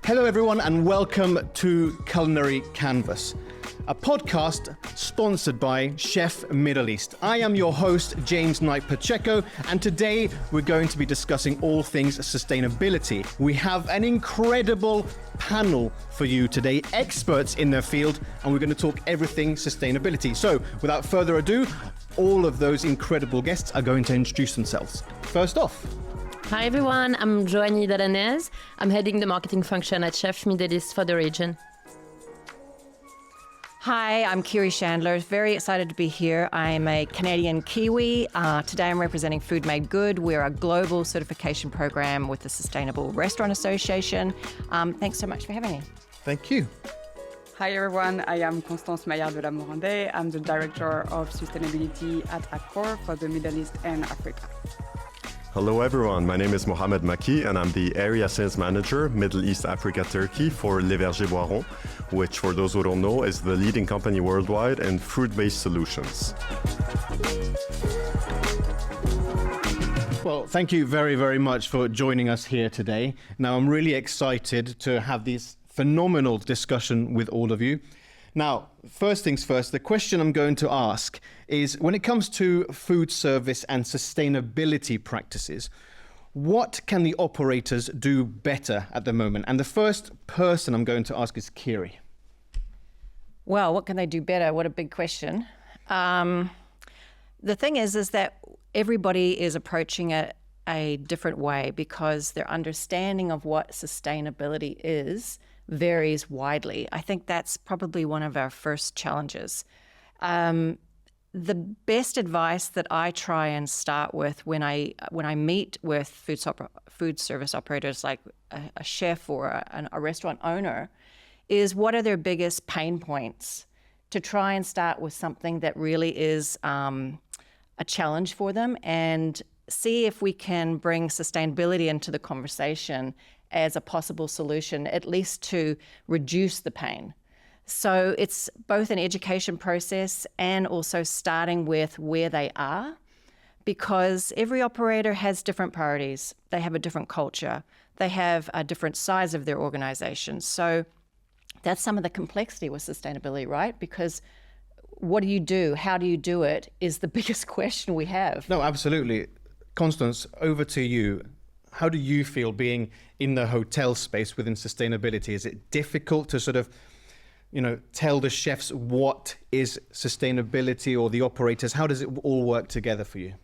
Hello everyone and welcome to Culinary Canvas, a podcast sponsored by Chef Middle East. I am your host, James Knight Pacheco, and today we're going to be discussing all things sustainability. We have an incredible panel for you today, experts in their field, and we're going to talk everything sustainability. So without further ado, all of those incredible guests are going to introduce themselves. First off, hi everyone, I'm Joanie Dalanez. I'm heading the marketing function at Chef Middle East for the region. Hi, I'm Kiri Chandler. Very excited to be here. I'm a Canadian Kiwi. Today I'm representing Food Made Good. We're a global certification program with the Sustainable Restaurant Association. Thanks so much for having me. thank you. Hi everyone, I am Constance Maillard de la Morandais. I'm the Director of Sustainability at Accor for the Middle East and Africa. Hello everyone, my name is Mohamed Maki and I'm the Area Sales Manager, Middle East Africa Turkey for Les Vergers Boiron, which for those who don't know is the leading company worldwide in fruit-based solutions. Well, thank you very, very much for joining us here today. Now, I'm really excited to have this phenomenal discussion with all of you. Now, first things first, the question I'm going to ask is, when it comes to food service and sustainability practices, what can the operators do better at the moment? And the first person I'm going to ask is Kiri. Well, what can they do better? What a big question. The thing is that everybody is approaching it a different way because their understanding of what sustainability is varies widely. I think that's probably one of our first challenges. The best advice that I try and start with when I meet with food service operators like a chef or a restaurant owner is, what are their biggest pain points, to try and start with something that really is a challenge for them and see if we can bring sustainability into the conversation as a possible solution, at least to reduce the pain. So it's both an education process and also starting with where they are, because every operator has different priorities. They have a different culture. They have a different size of their organization. So that's some of the complexity with sustainability, right? Because what do you do? How do you do it is the biggest question we have. No, absolutely. Constance, over to you. How do you feel being in the hotel space within sustainability? Is it difficult to sort of, tell the chefs what is sustainability, or the operators? How does it all work together for you?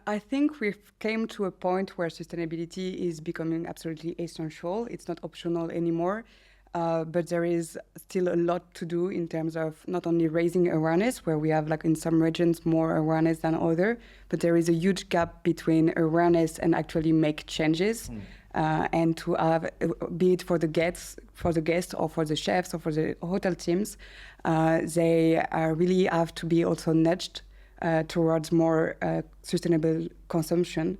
I think we've came to a point where sustainability is becoming absolutely essential. It's not optional anymore. But there is still a lot to do in terms of not only raising awareness, where we have, like in some regions, more awareness than other, but there is a huge gap between awareness and actually make changes. And to have, be it for the guests or for the chefs or for the hotel teams, they really have to be also nudged towards more sustainable consumption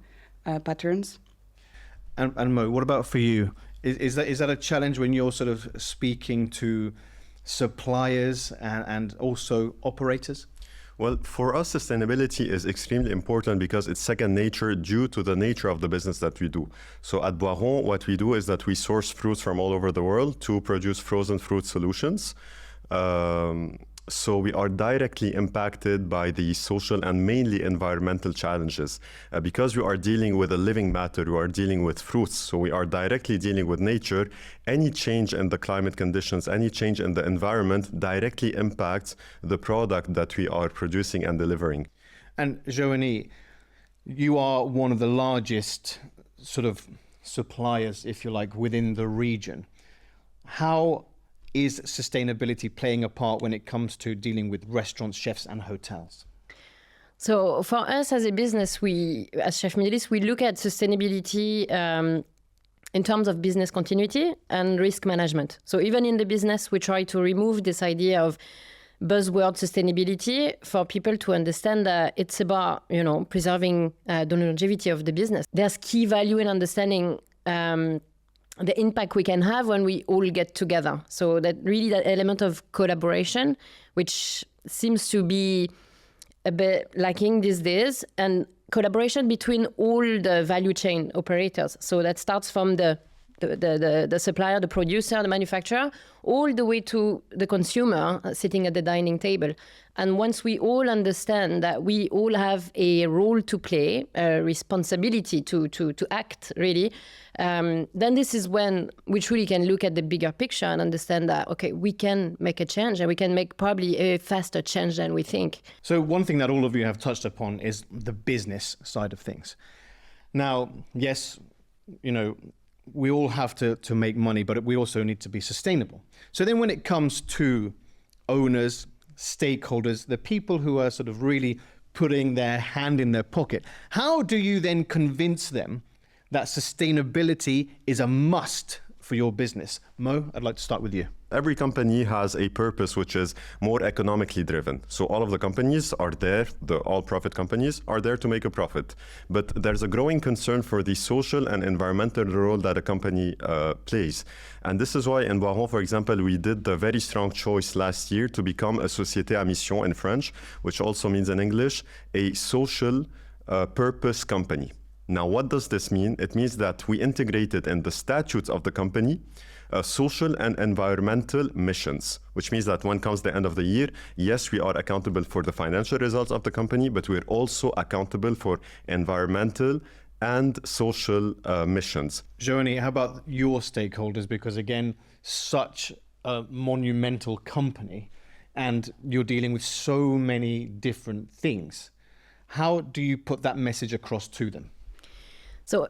patterns. And Mo, what about for you? Is that a challenge when you're sort of speaking to suppliers and also operators? Well, for us, sustainability is extremely important because it's second nature due to the nature of the business that we do. So at Boiron, what we do is that we source fruits from all over the world to produce frozen fruit solutions. So we are directly impacted by the social and mainly environmental challenges. Because we are dealing with a living matter, we are dealing with fruits, so we are directly dealing with nature. Any change in the climate conditions, any change in the environment directly impacts the product that we are producing and delivering. And Joanie, you are one of the largest sort of suppliers, if you like, within the region. How is sustainability playing a part when it comes to dealing with restaurants, chefs and hotels? So for us as a business, as Chef Middle East, we look at sustainability in terms of business continuity and risk management. So even in the business, we try to remove this idea of buzzword sustainability for people to understand that it's about, preserving the longevity of the business. There's key value in understanding the impact we can have when we all get together. So that element of collaboration, which seems to be a bit lacking these days, and collaboration between all the value chain operators. So that starts from the the supplier, the producer, the manufacturer, all the way to the consumer sitting at the dining table. And once we all understand that we all have a role to play, a responsibility to act, really, then this is when we truly can look at the bigger picture and understand that, okay, we can make a change, and we can make probably a faster change than we think. So one thing that all of you have touched upon is the business side of things. Now, yes, we all have to make money, but we also need to be sustainable. So then when it comes to owners, stakeholders, the people who are sort of really putting their hand in their pocket, how do you then convince them that sustainability is a must for your business? Mo, I'd like to start with you. Every company has a purpose which is more economically driven. So all of the companies are there, the all-profit companies are there to make a profit. But there's a growing concern for the social and environmental role that a company plays. And this is why in Boiron, for example, we did the very strong choice last year to become a société à mission in French, which also means in English, a social purpose company. Now, what does this mean? It means that we integrated in the statutes of the company social and environmental missions, which means that when comes the end of the year, yes, we are accountable for the financial results of the company, but we're also accountable for environmental and social missions. Joanie, how about your stakeholders? Because again, such a monumental company, and you're dealing with so many different things. How do you put that message across to them? So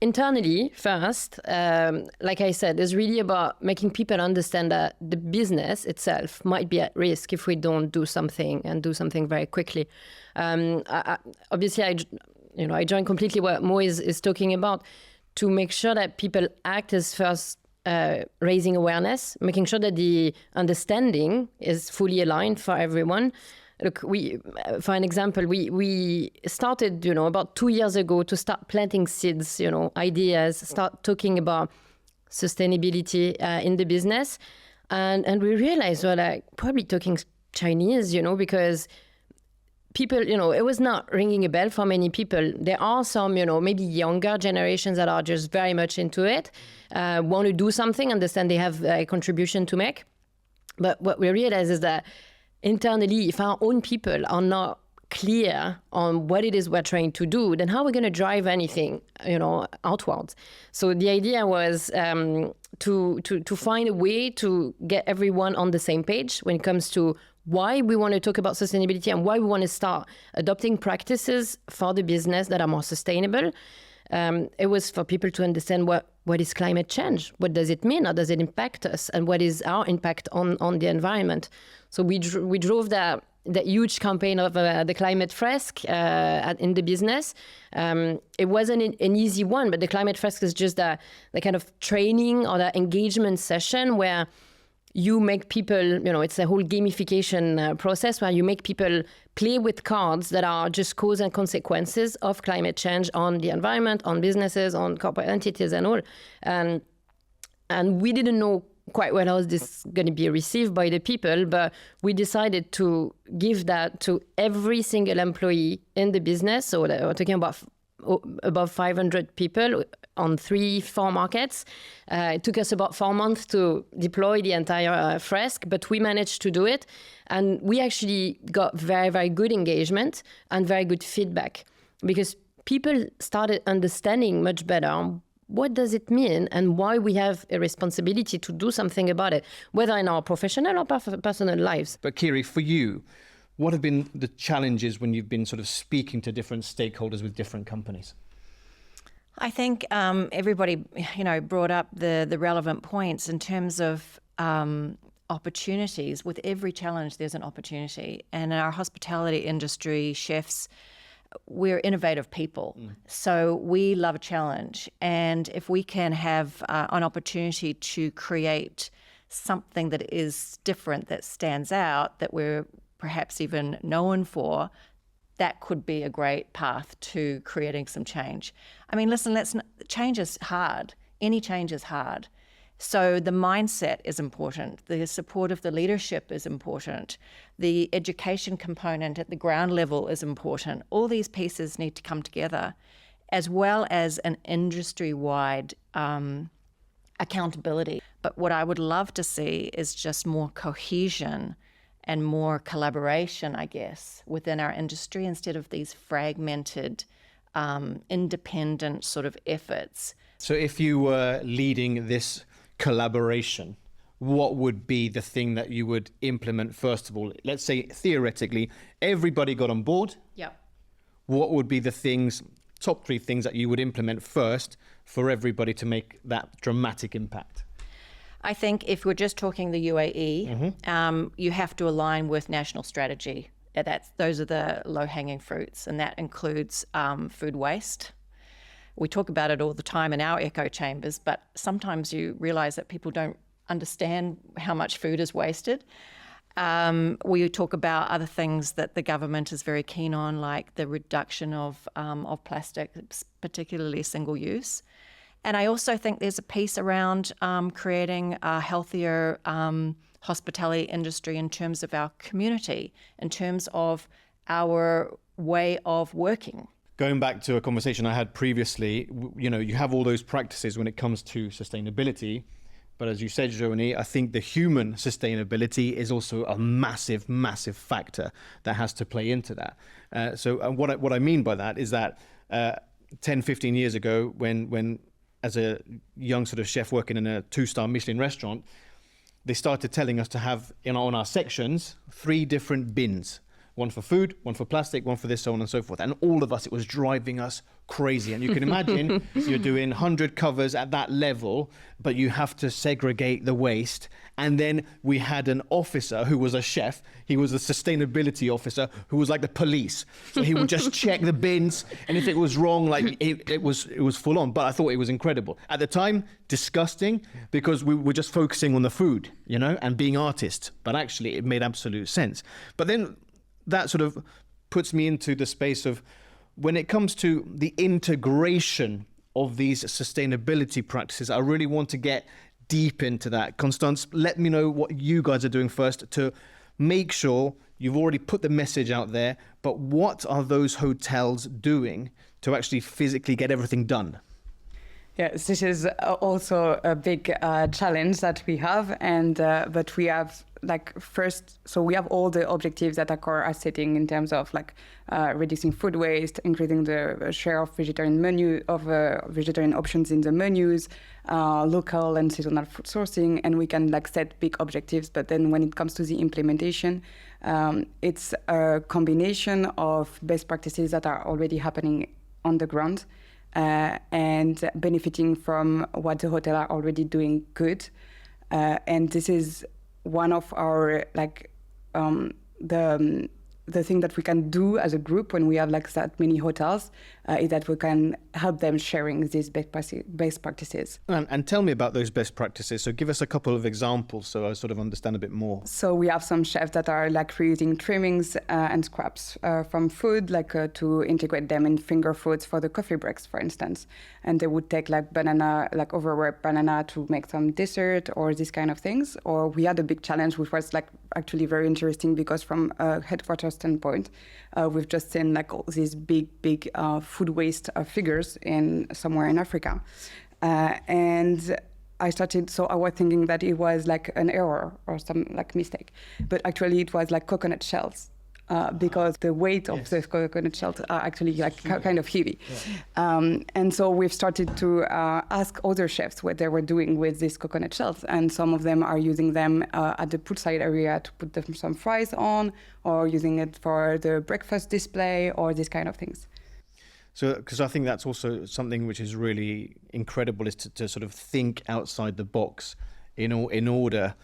internally, first, like I said, it's really about making people understand that the business itself might be at risk if we don't do something, and do something very quickly. Obviously, I join completely what Mo is talking about, to make sure that people act as first raising awareness, making sure that the understanding is fully aligned for everyone. Look, for an example, we started, about 2 years ago to start planting seeds, ideas, start talking about sustainability in the business. And we realized we're like probably talking Chinese, because people, it was not ringing a bell for many people. There are some, maybe younger generations that are just very much into it, want to do something, understand they have a contribution to make. But what we realize is that internally, if our own people are not clear on what it is we're trying to do, then how are we going to drive anything, outwards? So the idea was to find a way to get everyone on the same page when it comes to why we want to talk about sustainability and why we want to start adopting practices for the business that are more sustainable. It was for people to understand what is climate change, what does it mean, how does it impact us, and what is our impact on the environment. So we drove that huge campaign of the climate fresque in the business. It wasn't an easy one, but the climate fresque is just the kind of training or the engagement session where you make people, it's a whole gamification process where you make people play with cards that are just cause and consequences of climate change on the environment, on businesses, on corporate entities and all. And we didn't know quite well how this going to be received by the people, but we decided to give that to every single employee in the business. So we're talking about above 500 people on 3-4 markets. It took us about 4 months to deploy the entire fresque, but we managed to do it. And we actually got very, very good engagement and very good feedback, because people started understanding much better what does it mean and why we have a responsibility to do something about it, whether in our professional or personal lives. But Kiri, for you, what have been the challenges when you've been sort of speaking to different stakeholders with different companies? I think everybody, brought up the relevant points in terms of opportunities. With every challenge, there's an opportunity. And in our hospitality industry, chefs, we're innovative people. So we love a challenge. And if we can have an opportunity to create something that is different, that stands out, that we're perhaps even known for, that could be a great path to creating some change. I mean, listen, change is hard. Any change is hard. So the mindset is important. The support of the leadership is important. The education component at the ground level is important. All these pieces need to come together, as well as an industry-wide accountability. But what I would love to see is just more cohesion and more collaboration, I guess, within our industry instead of these fragmented, independent sort of efforts. So if you were leading this collaboration, what would be the thing that you would implement first of all? Let's say theoretically, everybody got on board. Yep. What would be the things, top 3 things that you would implement first for everybody to make that dramatic impact? I think if we're just talking the UAE, you have to align with national strategy. Those are the low-hanging fruits, and that includes food waste. We talk about it all the time in our echo chambers, but sometimes you realize that people don't understand how much food is wasted. We talk about other things that the government is very keen on, like the reduction of plastic, particularly single-use. And I also think there's a piece around creating a healthier hospitality industry in terms of our community, in terms of our way of working. Going back to a conversation I had previously, you have all those practices when it comes to sustainability. But as you said, Joni, I think the human sustainability is also a massive, massive factor that has to play into that. So what I mean by that is that 10, 15 years ago, when as a young sort of chef working in a 2-star Michelin restaurant, they started telling us to have on our sections 3 different bins. One for food, one for plastic, one for this, so on and so forth. And all of us, it was driving us crazy. And you can imagine you're doing 100 covers at that level, but you have to segregate the waste. And then we had an officer who was a chef. He was a sustainability officer who was like the police. So he would just check the bins. And if it was wrong, like it was full on. But I thought it was incredible. At the time, disgusting, because we were just focusing on the food, and being artists. But actually, it made absolute sense. But then that sort of puts me into the space of when it comes to the integration of these sustainability practices, I really want to get deep into that. Constance, let me know what you guys are doing first to make sure you've already put the message out there, but what are those hotels doing to actually physically get everything done? Yes, this is also a big challenge that we have, and but we have so we have all the objectives that Accor are setting in terms of reducing food waste, increasing the share of vegetarian options in the menus, local and seasonal food sourcing, and we can set big objectives. But then when it comes to the implementation, it's a combination of best practices that are already happening on the ground. And benefiting from what the hotel are already doing good. And this is one of our, the thing that we can do as a group when we have that many hotels is that we can help them sharing these best practices. And tell me about those best practices. So give us a couple of examples so I sort of understand a bit more. So we have some chefs that are reusing trimmings and scraps from food, to integrate them in finger foods for the coffee breaks, for instance. And they would take banana, overripe banana to make some dessert or these kind of things. Or we had a big challenge, which was actually very interesting because from a headquarters standpoint, we've just seen all these big food waste figures somewhere in Africa. And I was thinking that it was an error or some mistake, but actually it was coconut shells. Because the weight of the coconut shells are actually kind of heavy. Yeah. And so we've started to ask other chefs what they were doing with these coconut shells. And some of them are using them at the poolside area to put some fries on, or using it for the breakfast display, or these kind of things. So, because I think that's also something which is really incredible, is to sort of think outside the box in order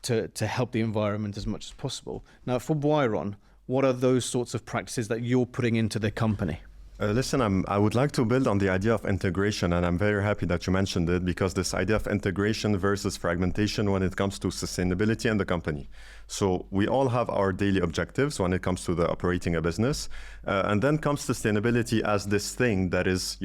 to help the environment as much as possible. Now, for Boiron, what are those sorts of practices that you're putting into the company? Listen, I would like to build on the idea of integration, and I'm very happy that you mentioned it, because this idea of integration versus fragmentation when it comes to sustainability in the company. So we all have our daily objectives when it comes to the operating a business, and then comes sustainability as this thing that is,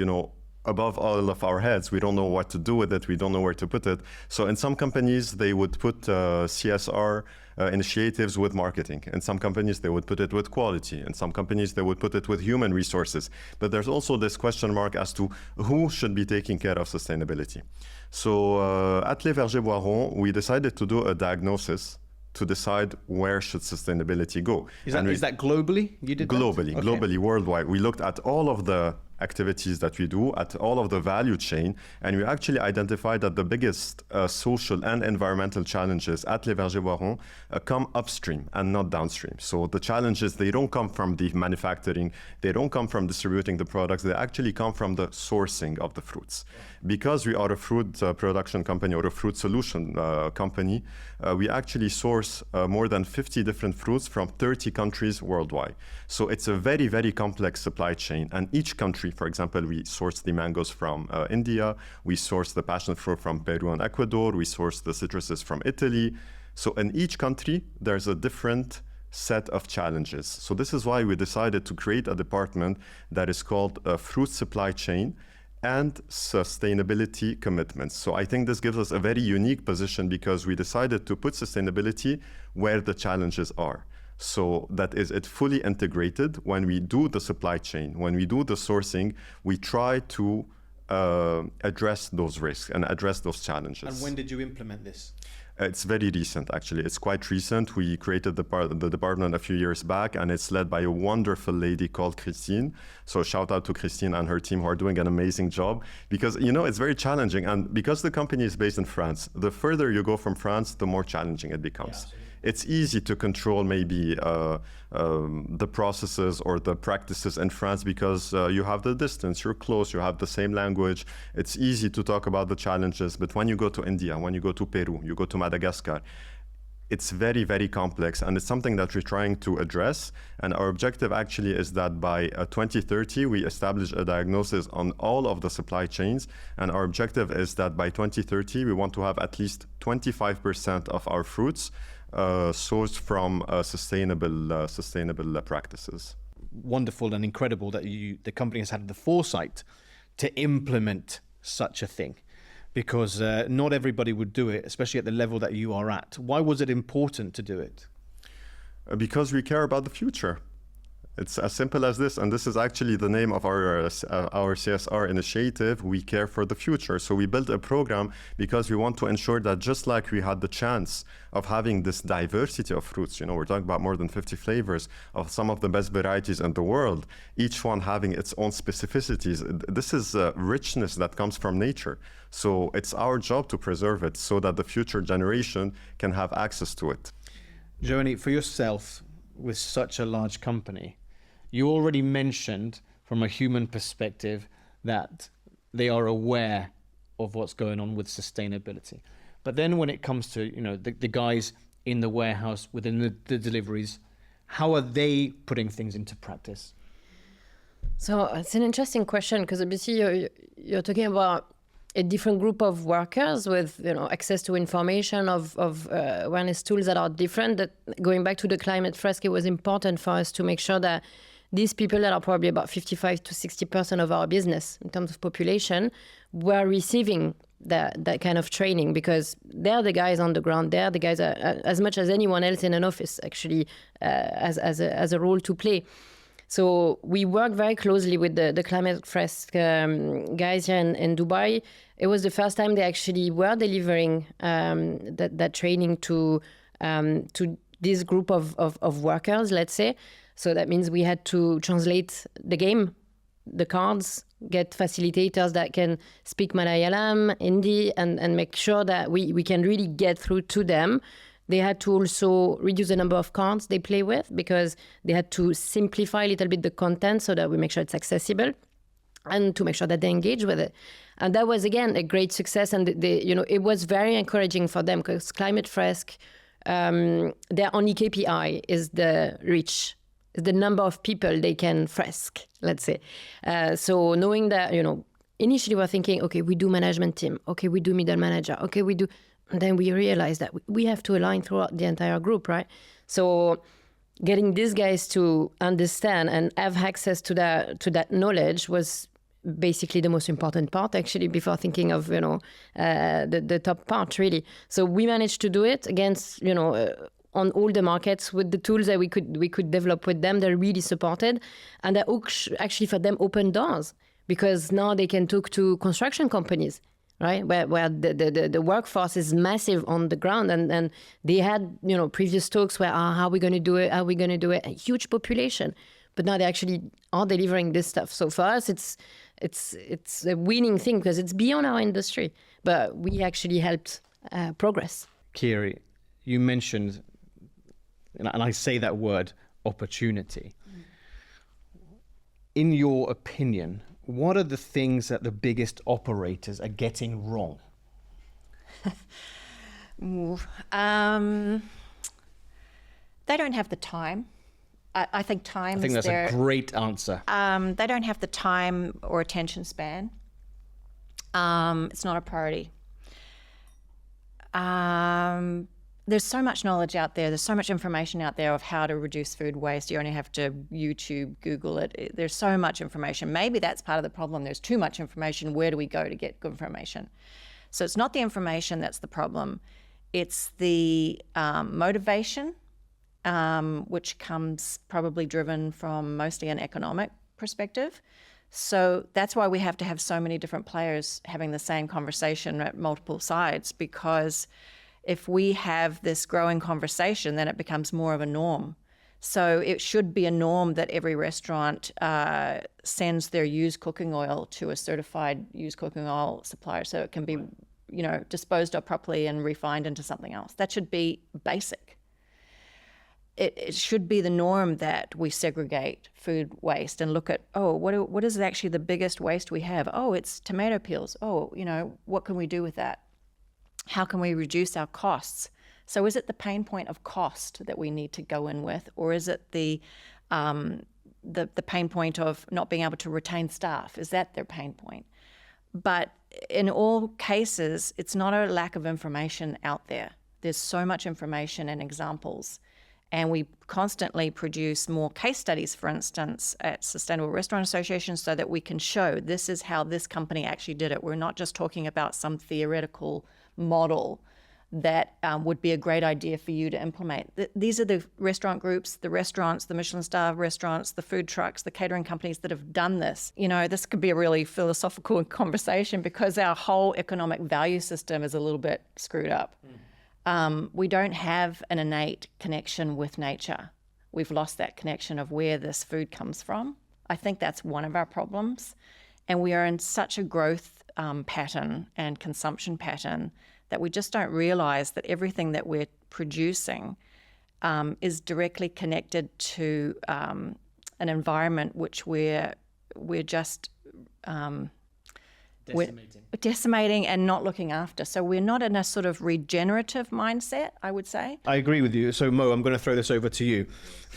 above all of our heads. We don't know what to do with it. We don't know where to put it. So in some companies, they would put CSR initiatives with marketing. In some companies, they would put it with quality. In some companies, they would put it with human resources. But there's also this question mark as to who should be taking care of sustainability. So at Les Vergers Boiron, we decided to do a diagnosis to decide where should sustainability go. Is that globally? You did globally, that? Globally, worldwide. We looked at all of the activities that we do, at all of the value chain, and we actually identified that the biggest social and environmental challenges at Les Vergers Boiron come upstream and not downstream. So the challenges, they don't come from the manufacturing, they don't come from distributing the products, they actually come from the sourcing of the fruits. Because we are a fruit production company or a fruit solution company, we actually source more than 50 different fruits from 30 countries worldwide. So it's a very, very complex supply chain, and each country, for example, we source the mangoes from India, we source the passion fruit from Peru and Ecuador, we source the citruses from Italy. So in each country, there's a different set of challenges. So this is why we decided to create a department that is called Fruit Supply Chain and Sustainability Commitments. So I think this gives us a very unique position because we decided to put sustainability where the challenges are. So that is it fully integrated. When we do the supply chain, when we do the sourcing, we try to address those risks and address those challenges. And when did you implement this? It's very recent, actually. It's quite recent. We created the department a few years back, and it's led by a wonderful lady called Christine. So shout out to Christine and her team who are doing an amazing job, because, you know, it's very challenging. And because the company is based in France, the further you go from France, the more challenging it becomes. Yeah, it's easy to control maybe the processes or the practices in France because you have the distance, you're close, you have the same language. It's easy to talk about the challenges. But when you go to India, when you go to Peru, you go to Madagascar, it's very, very complex, and it's something that we're trying to address. And our objective actually is that by 2030, we establish a diagnosis on all of the supply chains. And our objective is that by 2030, we want to have at least 25% of our fruits sourced from sustainable practices. Wonderful and incredible that the company has had the foresight to implement such a thing, because not everybody would do it, especially at the level that you are at. Why was it important to do it? Because we care about the future. It's as simple as this, and this is actually the name of our CSR initiative. We care for the future. So we built a program because we want to ensure that just like we had the chance of having this diversity of fruits, you know, we're talking about more than 50 flavors of some of the best varieties in the world, each one having its own specificities. This is richness that comes from nature. So it's our job to preserve it so that the future generation can have access to it. Joanie, for yourself, with such a large company, you already mentioned from a human perspective that they are aware of what's going on with sustainability. But then when it comes to, you know, the guys in the warehouse within the deliveries, how are they putting things into practice? So it's an interesting question, because obviously you're talking about a different group of workers with, you know, access to information of awareness tools that are different. That going back to the climate fresk, it was important for us to make sure that these people that are probably about 55 to 60% of our business in terms of population were receiving that kind of training, because they're the guys on the ground. They're the guys as much as anyone else in an office actually as a role to play. So we work very closely with the Climate Fresk guys here in Dubai. It was the first time they actually were delivering that training to this group of workers, let's say. So that means we had to translate the game, the cards, get facilitators that can speak Malayalam, Hindi, and make sure that we can really get through to them. They had to also reduce the number of cards they play with, because they had to simplify a little bit the content so that we make sure it's accessible and to make sure that they engage with it. And that was, again, a great success. And it was very encouraging for them, because Climate Fresk, their only KPI is the reach, is the number of people they can fresk, let's say. So knowing that, initially we're thinking, okay, we do management team. Okay, we do middle manager. Okay, we do... And then we realized that we have to align throughout the entire group, right? So getting these guys to understand and have access to that knowledge was basically the most important part, actually, before thinking of, the top part, really. So we managed to do it against, on all the markets with the tools that we could develop with them. They're really supported, and that actually for them opened doors, because now they can talk to construction companies, right? Where the workforce is massive on the ground, and they had previous talks where how are we going to do it? How are we going to do it? A huge population, but now they actually are delivering this stuff. So for us, it's a winning thing because it's beyond our industry, but we actually helped progress. Kiri, you mentioned, and I say that word, opportunity. In your opinion, what are the things that the biggest operators are getting wrong? They don't have the time. I think time. I think that's a great answer. They don't have the time or attention span. It's not a priority. There's so much knowledge out there. There's so much information out there of how to reduce food waste. You only have to YouTube, Google it. There's so much information. Maybe that's part of the problem. There's too much information. Where do we go to get good information? So it's not the information that's the problem. It's the motivation, which comes probably driven from mostly an economic perspective. So that's why we have to have so many different players having the same conversation at multiple sides, because if we have this growing conversation, then it becomes more of a norm. So it should be a norm that every restaurant sends their used cooking oil to a certified used cooking oil supplier, so it can be, disposed of properly and refined into something else. That should be basic. It should be the norm that we segregate food waste and look at, what is actually the biggest waste we have? Oh, it's tomato peels. Oh, what can we do with that? How can we reduce our costs? So is it the pain point of cost that we need to go in with, or is it the pain point of not being able to retain staff? Is that their pain point? But in all cases, it's not a lack of information out there. There's so much information and examples. And we constantly produce more case studies, for instance, at Sustainable Restaurant Association, so that we can show this is how this company actually did it. We're not just talking about some theoretical model that would be a great idea for you to implement. These are the restaurant groups, the restaurants, the Michelin star restaurants, the food trucks, the catering companies that have done this. This could be a really philosophical conversation, because our whole economic value system is a little bit screwed up. We don't have an innate connection with nature. We've lost that connection of where this food comes from. I think that's one of our problems. And we are in such a growth pattern and consumption pattern that we just don't realize that everything that we're producing is directly connected to an environment which we're just decimating and not looking after. So we're not in a sort of regenerative mindset, I would say. I agree with you. So Mo, I'm going to throw this over to you.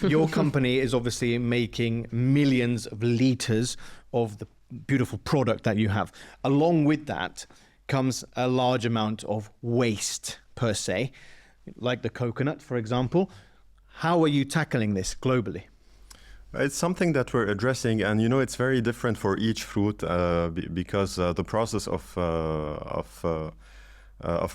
Your company is obviously making millions of liters of the beautiful product that you have. Along with that comes a large amount of waste per se, like the coconut, for example. How are you tackling this globally? It's something that we're addressing, and it's very different for each fruit because the process of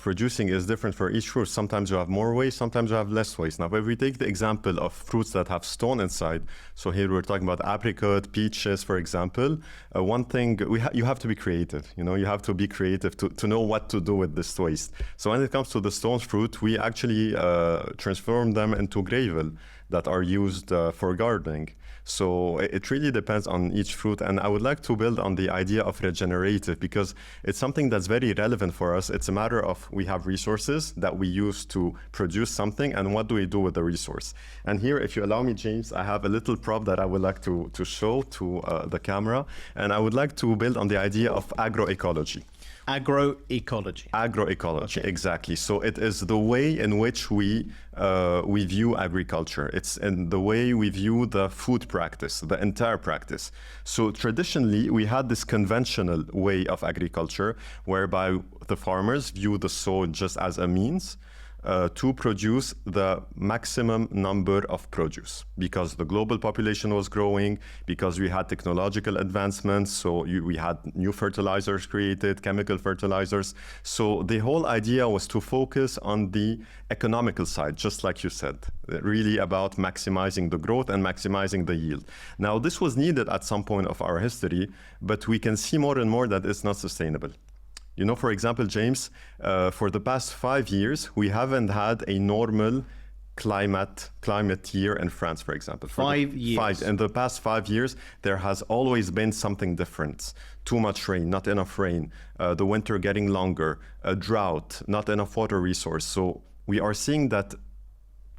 producing is different for each fruit. Sometimes you have more waste, sometimes you have less waste. Now, if we take the example of fruits that have stone inside, so here we're talking about apricot, peaches, for example. One thing, you have to be creative. You have to be creative to know what to do with this waste. So when it comes to the stone fruit, we actually transform them into gravel that are used for gardening. So it really depends on each fruit. And I would like to build on the idea of regenerative, because it's something that's very relevant for us. It's a matter of, we have resources that we use to produce something, and what do we do with the resource? And here, if you allow me, James, I have a little prop that I would like to show to the camera. And I would like to build on the idea of agroecology. Agroecology. Agroecology, okay. Exactly. So it is the way in which we view agriculture. It's in the way we view the food practice, the entire practice. So traditionally, we had this conventional way of agriculture, whereby the farmers view the soil just as a means to produce the maximum number of produce, because the global population was growing, because we had technological advancements, so we had new fertilizers created, chemical fertilizers. So the whole idea was to focus on the economical side, just like you said, really about maximizing the growth and maximizing the yield. Now, this was needed at some point of our history, but we can see more and more that it's not sustainable. You know, for example, James, for the past 5 years, we haven't had a normal climate year in France, for example. For 5 years. In the past 5 years, there has always been something different. Too much rain, not enough rain, the winter getting longer, a drought, not enough water resource. So we are seeing that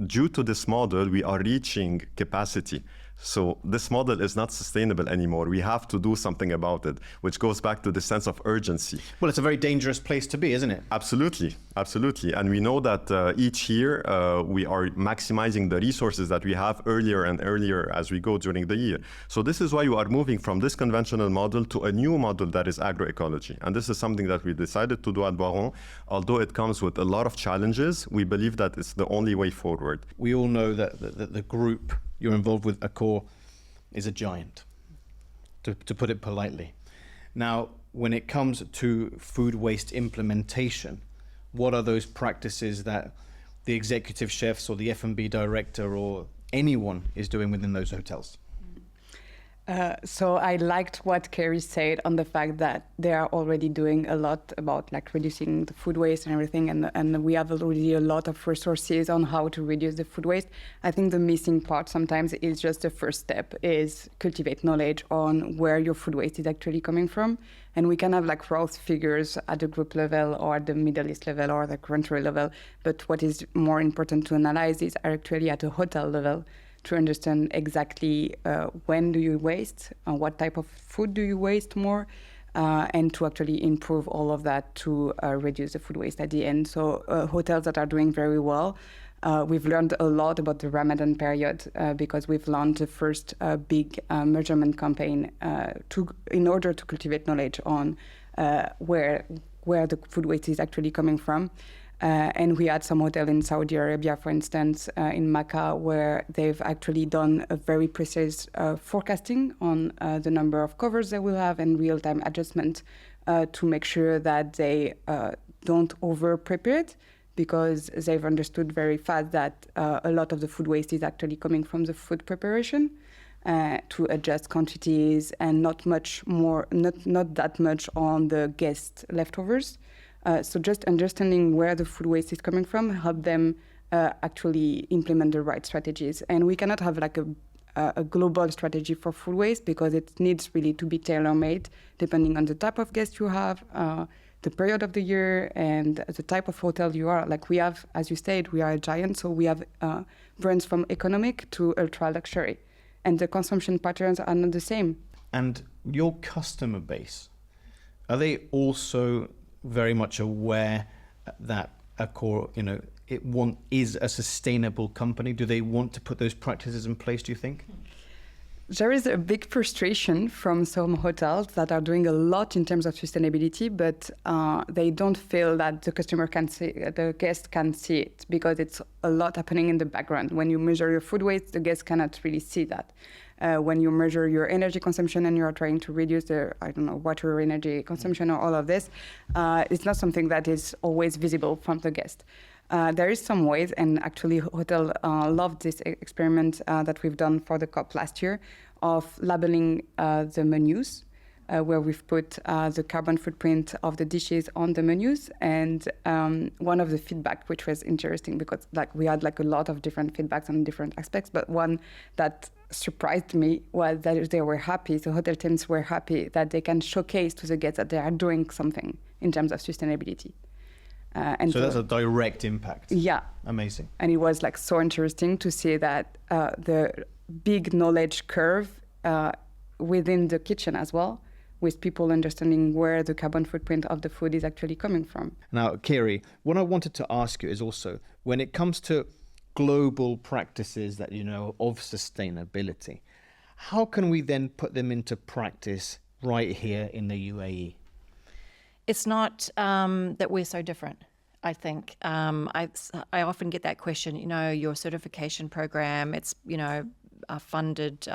due to this model, we are reaching capacity. So this model is not sustainable anymore. We have to do something about it, which goes back to the sense of urgency. Well, it's a very dangerous place to be, isn't it? Absolutely, absolutely. And we know that each year we are maximizing the resources that we have earlier and earlier as we go during the year. So this is why you are moving from this conventional model to a new model that is agroecology. And this is something that we decided to do at Boiron. Although it comes with a lot of challenges, we believe that it's the only way forward. We all know that the group you're involved with, Accor, is a giant, to put it politely. Now, when it comes to food waste implementation, what are those practices that the executive chefs or the F&B director or anyone is doing within those hotels? So I liked what Kerry said on the fact that they are already doing a lot about like reducing the food waste and everything, and we have already a lot of resources on how to reduce the food waste. I think the missing part sometimes is just the first step is cultivate knowledge on where your food waste is actually coming from. And we can have like raw figures at the group level or at the Middle East level or the country level, but what is more important to analyze is actually at a hotel level, to understand exactly when do you waste, what type of food do you waste more, and to actually improve all of that to reduce the food waste at the end. So hotels that are doing very well, we've learned a lot about the Ramadan period because we've launched the first big measurement campaign in order to cultivate knowledge on where the food waste is actually coming from. And we had some hotel in Saudi Arabia, for instance, in Makkah, where they've actually done a very precise forecasting on the number of covers they will have and real-time adjustment to make sure that they don't over-prepare it, because they've understood very fast that a lot of the food waste is actually coming from the food preparation. To adjust quantities and not that much on the guest leftovers. So just understanding where the food waste is coming from help them actually implement the right strategies. And we cannot have like a global strategy for food waste because it needs really to be tailor-made depending on the type of guest you have, the period of the year, and the type of hotel you are. Like we have, as you said, we are a giant, so we have brands from economic to ultra-luxury. And the consumption patterns are not the same. And your customer base, are they also very much aware that Accor, is a sustainable company? Do they want to put those practices in place, do you think? There is a big frustration from some hotels that are doing a lot in terms of sustainability, but they don't feel that the guest can see it, because it's a lot happening in the background. When you measure your food waste, the guest cannot really see that. When you measure your energy consumption and you're trying to reduce the, water energy consumption or all of this, it's not something that is always visible from the guest. There is some ways, and actually hotel loved this experiment that we've done for the COP last year of labeling the menus, where we've put the carbon footprint of the dishes on the menus. And one of the feedback, which was interesting because we had a lot of different feedbacks on different aspects, but one that surprised me was that they were happy, the hotel teams were happy that they can showcase to the guests that they are doing something in terms of sustainability. So that's a direct impact. Yeah. Amazing. And it was so interesting to see that the big knowledge curve within the kitchen as well, with people understanding where the carbon footprint of the food is actually coming from. Now, Kiri, what I wanted to ask you is also, when it comes to global practices that you know of sustainability, how can we then put them into practice right here in the UAE? It's not that we're so different. I think. I often get that question, your certification program, it's, funded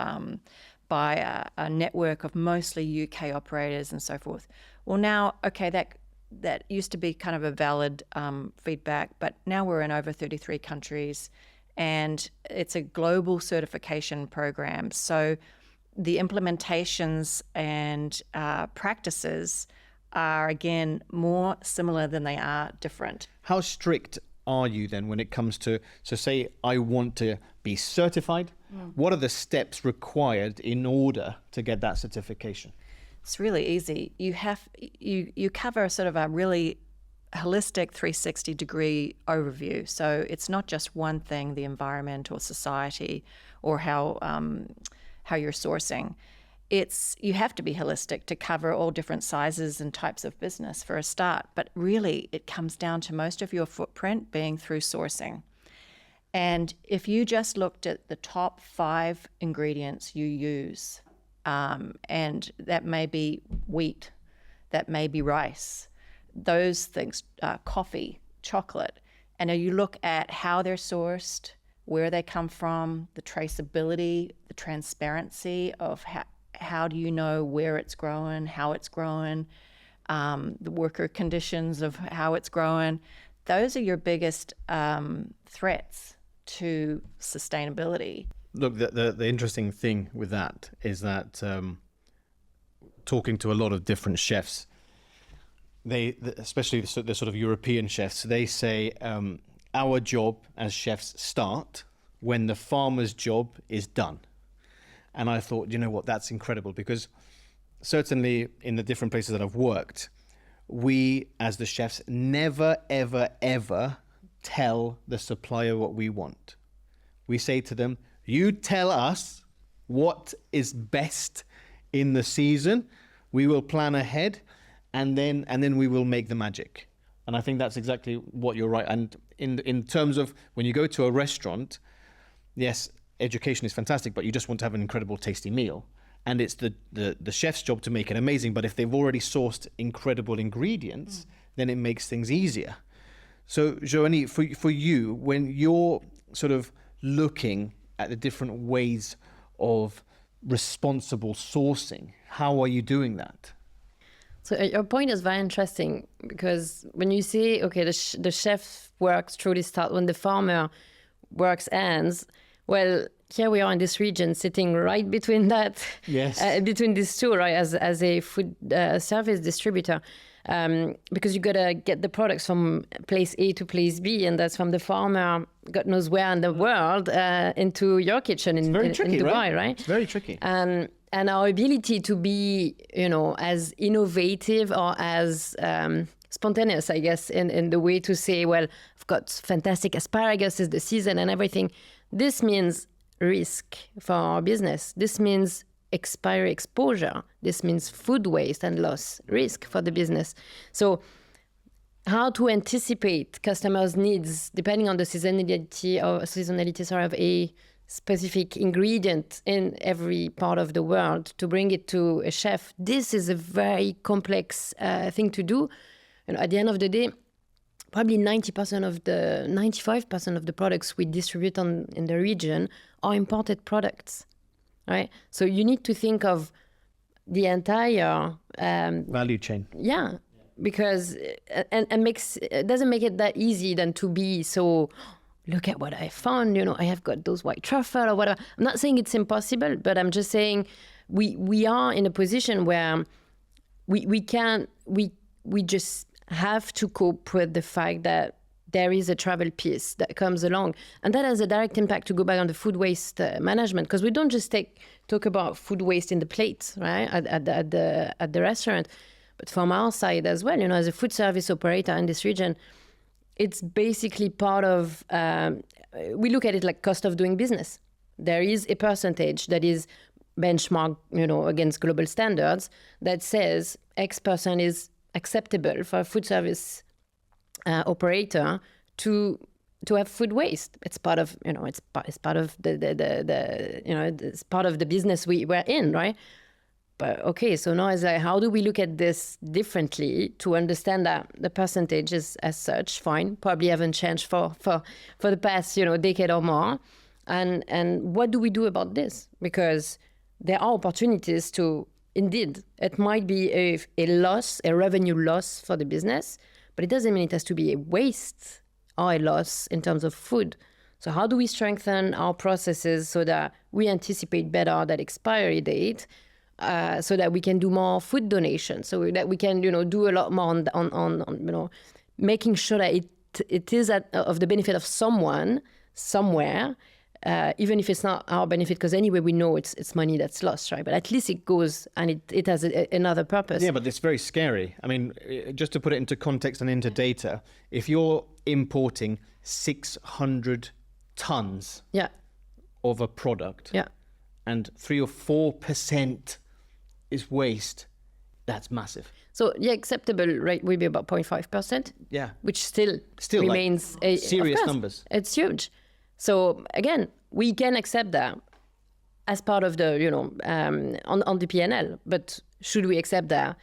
by a network of mostly UK operators and so forth. Well, now, okay, that used to be kind of a valid feedback, but now we're in over 33 countries and it's a global certification program. So the implementations and practices are, again, more similar than they are different. How strict are you then when it comes to, so say I want to be certified, what are the steps required in order to get that certification? It's really easy. You cover sort of a really holistic 360-degree overview. So it's not just one thing, the environment or society or how you're sourcing. You have to be holistic to cover all different sizes and types of business for a start. But really, it comes down to most of your footprint being through sourcing. And if you just looked at the top 5 ingredients you use, and that may be wheat, that may be rice, those things, coffee, chocolate, and you look at how they're sourced, where they come from, the traceability, the transparency of how do you know where it's growing, how it's growing, the worker conditions of how it's growing. Those are your biggest threats to sustainability. Look, the interesting thing with that is that talking to a lot of different chefs, especially the sort of European chefs, they say our job as chefs start when the farmer's job is done. And I thought, you know what, that's incredible, because certainly in the different places that I've worked, we as the chefs never, ever, ever tell the supplier what we want. We say to them, you tell us what is best in the season, we will plan ahead, and then we will make the magic. And I think that's exactly what you're right. And in terms of when you go to a restaurant, yes, education is fantastic, but you just want to have an incredible tasty meal. And it's the chef's job to make it amazing. But if they've already sourced incredible ingredients, then it makes things easier. So Joanie, for you, when you're sort of looking at the different ways of responsible sourcing, how are you doing that? So your point is very interesting, because when you say, okay, the chef works through this start when the farmer works ends, well, here we are in this region sitting right between that, yes, between these two, right, as a food service distributor. Because you got to get the products from place A to place B, and that's from the farmer, God knows where in the world, into your kitchen in Dubai, right? It's very tricky. And our ability to be, as innovative or as spontaneous, I guess, in the way to say, well, I've got fantastic asparagus, is the season and everything. This means risk for our business. This means expiry exposure. This means food waste and loss risk for the business. So how to anticipate customers' needs depending on the seasonality of a specific ingredient in every part of the world to bring it to a chef. This is a very complex thing to do. At the end of the day, probably 95% of the products we distribute in the region are imported products, right? So you need to think of the entire value chain. Yeah, because it doesn't make it that easy then to be so, look at what I found, I have got those white truffle or whatever. I'm not saying it's impossible, but I'm just saying we are in a position where we just have to cope with the fact that there is a travel piece that comes along, and that has a direct impact, to go back on the food waste management, because we don't just talk about food waste in the plates, right, at the restaurant, but from our side as well. As a food service operator in this region, it's basically part of, we look at it like cost of doing business. There is a percentage that is benchmarked, against global standards that says X% is acceptable for a food service operator to have food waste. It's part of, it's part of the it's part of the business we're in, right? But okay, so now it's like, how do we look at this differently to understand that the percentages as such, fine, probably haven't changed for the past, decade or more. And what do we do about this? Because there are opportunities to, indeed, it might be a loss, a revenue loss for the business, but it doesn't mean it has to be a waste or a loss in terms of food. So how do we strengthen our processes so that we anticipate better that expiry date, so that we can do more food donations, so that we can, do a lot more on making sure that it is of the benefit of someone somewhere, even if it's not our benefit, because anyway we know it's money that's lost, right? But at least it goes and it has another purpose. Yeah, but it's very scary. I mean, just to put it into context and into data, if you're importing 600 tons of a product, and 3 or 4% is waste, that's massive. So the acceptable rate will be about 0.5%. Yeah. Which still remains like serious numbers. It's huge. So again, we can accept that as part of the, on the P&L. But should we accept that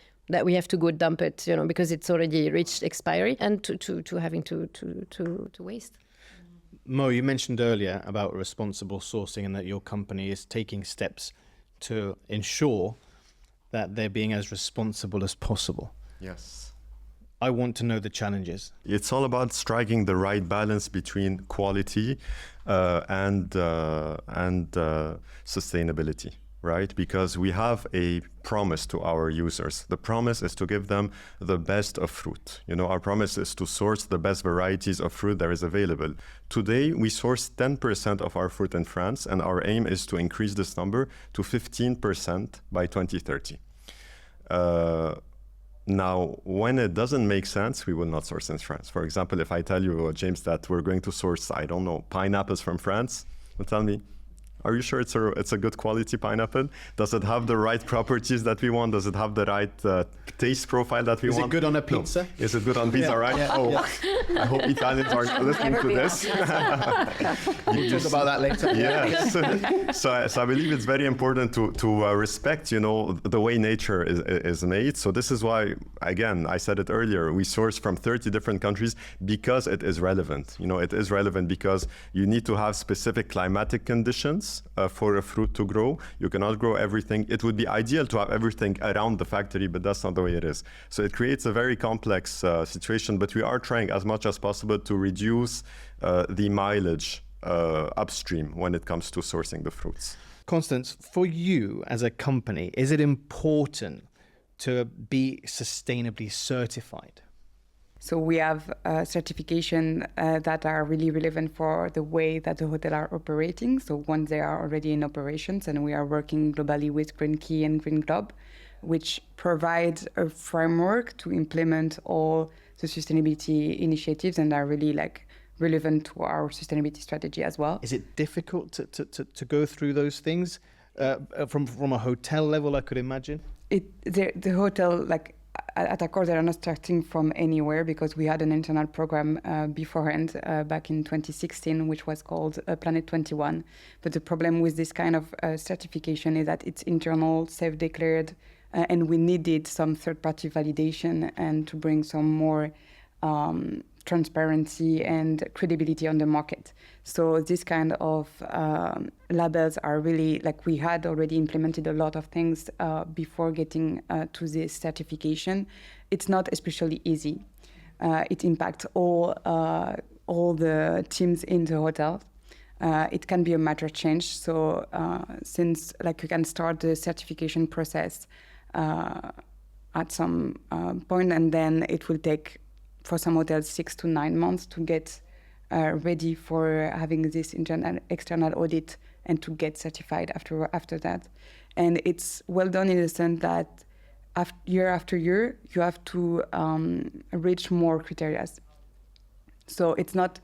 we have to go dump it, because it's already reached expiry, and to having to waste? Mo, you mentioned earlier about responsible sourcing and that your company is taking steps to ensure that they're being as responsible as possible. Yes. I want to know the challenges. It's all about striking the right balance between quality and sustainability, right? Because we have a promise to our users. The promise is to give them the best of fruit. Our promise is to source the best varieties of fruit there is available. Today, we source 10% of our fruit in France, and our aim is to increase this number to 15% by 2030. Now, when it doesn't make sense, we will not source in France. For example, if I tell you, James, that we're going to source, I don't know, pineapples from France, you'll tell me, are you sure it's a good quality pineapple? Does it have the right properties that we want? Does it have the right taste profile that we want? Is it good on a pizza? No. Is it good on pizza, right? Yeah. Oh, Yeah. I hope Italians are listening to this. We'll talk about that later. Yes. So I believe it's very important to respect, the way nature is made. So this is why, again, I said it earlier, we source from 30 different countries because it is relevant. It is relevant because you need to have specific climatic conditions for a fruit to grow. You cannot grow everything. It would be ideal to have everything around the factory, but that's not the way it is. So it creates a very complex situation, but we are trying as much as possible to reduce the mileage upstream when it comes to sourcing the fruits. Constance, for you as a company, is it important to be sustainably certified? So we have certification that are really relevant for the way that the hotel are operating. So once they are already in operations, and we are working globally with Green Key and Green Globe, which provides a framework to implement all the sustainability initiatives and are really relevant to our sustainability strategy as well. Is it difficult to go through those things from a hotel level, I could imagine? The hotel, at Accor, they are not starting from anywhere, because we had an internal program beforehand back in 2016, which was called Planet 21. But the problem with this kind of certification is that it's internal, self-declared, and we needed some third-party validation and to bring some more transparency and credibility on the market. So this kind of labels are really, we had already implemented a lot of things before getting to this certification. It's not especially easy. It impacts all the teams in the hotel. It can be a matter change. So since you can start the certification process at some point, and then it will take, for some hotels, 6 to 9 months to get ready for having this external audit and to get certified after that. And it's well done in the sense that year after year, you have to reach more criteria. So it's not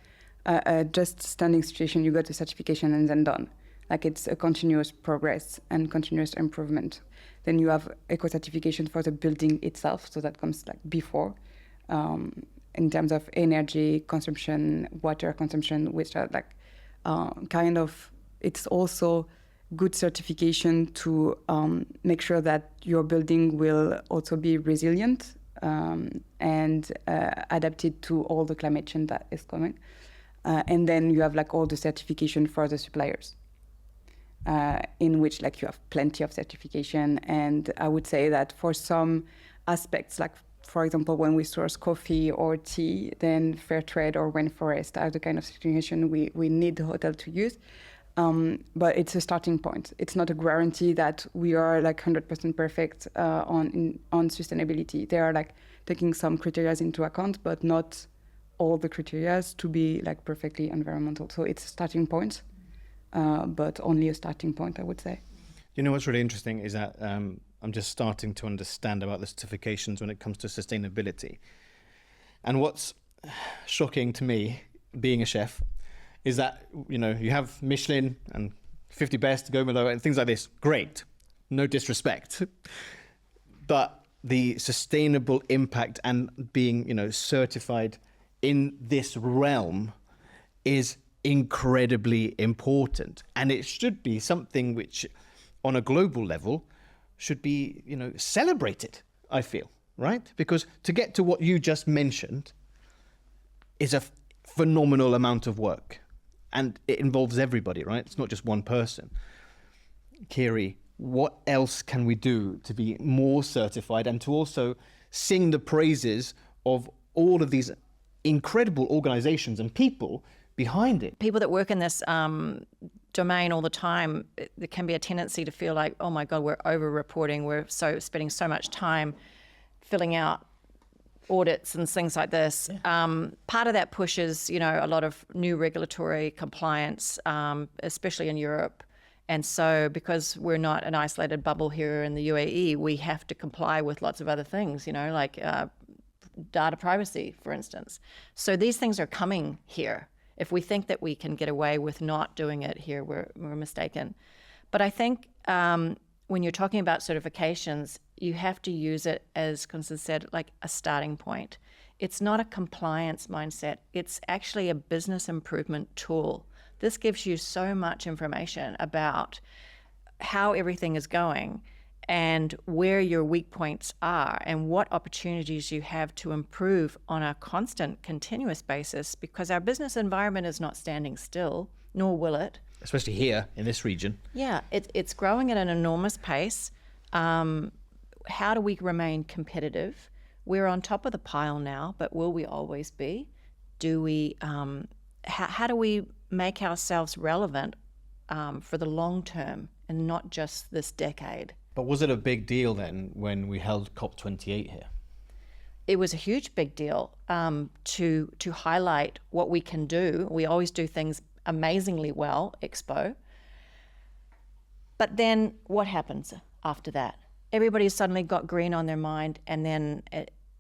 just standing situation, you got the certification and then done. It's a continuous progress and continuous improvement. Then you have eco-certification for the building itself, so that comes before. In terms of energy consumption, water consumption, which are it's also good certification to make sure that your building will also be resilient and adapted to all the climate change that is coming. And then you have like all the certification for the suppliers, in which like you have plenty of certification. And I would say that for some aspects, like for example, when we source coffee or tea, then fair trade or rainforest are the kind of certification we need the hotel to use. But it's a starting point. It's not a guarantee that we are like 100% perfect on sustainability. They are like taking some criteria into account, but not all the criteria to be like perfectly environmental. So it's a starting point, but only a starting point, I would say. You know what's really interesting is that I'm just starting to understand about the certifications when it comes to sustainability. And what's shocking to me, being a chef, is that, you know, you have Michelin and 50 best, go below, and things like this. Great, no disrespect. But the sustainable impact and being, you know, certified in this realm is incredibly important. And it should be something which, on a global level, should be, you know, celebrated, I feel, right? Because to get to what you just mentioned is a phenomenal amount of work. And it involves everybody, right? It's not just one person. Kiri, what else can we do to be more certified and to also sing the praises of all of these incredible organizations and people behind it? People that work in this domain all the time, there can be a tendency to feel like, oh my God, we're over-reporting. We're spending so much time filling out audits and things like this. Yeah. Part of that pushes, you know, a lot of new regulatory compliance, especially in Europe. And so because we're not an isolated bubble here in the UAE, we have to comply with lots of other things, you know, like data privacy, for instance. So these things are coming here. If we think that we can get away with not doing it here, we're mistaken. But I think when you're talking about certifications, you have to use it, as Constance said, like a starting point. It's not a compliance mindset. It's actually a business improvement tool. This gives you so much information about how everything is going and where your weak points are and what opportunities you have to improve on a constant, continuous basis, because our business environment is not standing still, nor will it. Especially here in this region. Yeah, it's growing at an enormous pace. How do we remain competitive? We're on top of the pile now, but will we always be? Do we? How do we make ourselves relevant for the long term and not just this decade? But was it a big deal then when we held COP28 here? It was a huge big deal to highlight what we can do. We always do things amazingly well, Expo. But then what happens after that? Everybody's suddenly got green on their mind, and then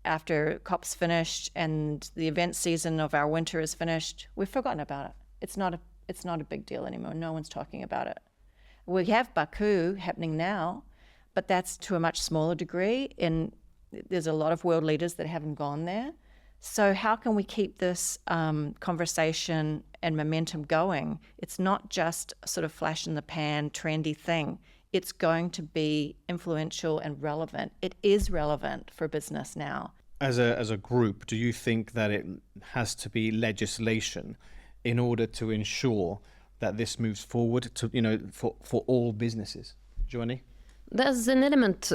after COP's finished and the event season of our winter is finished, we've forgotten about it. It's not a big deal anymore. No one's talking about it. We have Baku happening now, but that's to a much smaller degree, and there's a lot of world leaders that haven't gone there. So how can we keep this conversation and momentum going? It's not just a sort of flash in the pan, trendy thing. It's going to be influential and relevant. It is relevant for business now. As a group, do you think that it has to be legislation in order to ensure that this moves forward to, you know, for all businesses? Joanie? There's an element,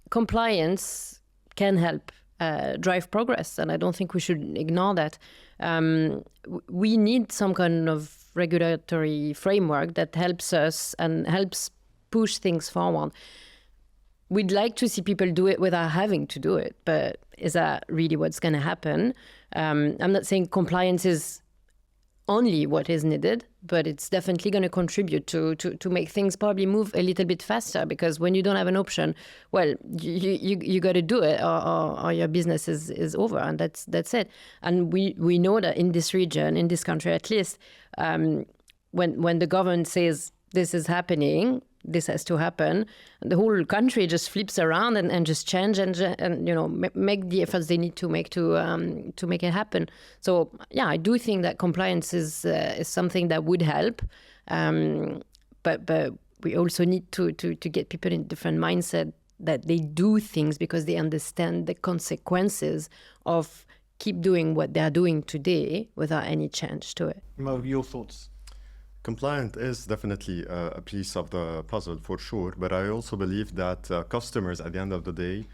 compliance can help drive progress, and I don't think we should ignore that. We need some kind of regulatory framework that helps us and helps push things forward. We'd like to see people do it without having to do it, but is that really what's going to happen? I'm not saying compliance is only what is needed, but it's definitely going to contribute to make things probably move a little bit faster, because when you don't have an option, well, you got to do it, or your business is over, and that's it. And we know that in this region, in this country at least, when the government says this is happening, this has to happen, the whole country just flips around and just change and you know, make the efforts they need to make it happen. So yeah, I do think that compliance is something that would help, but we also need to get people in different mindset that they do things because they understand the consequences of keep doing what they're doing today without any change to it. Mo, your thoughts? Compliant is definitely a piece of the puzzle for sure, but I also believe that customers at the end of the day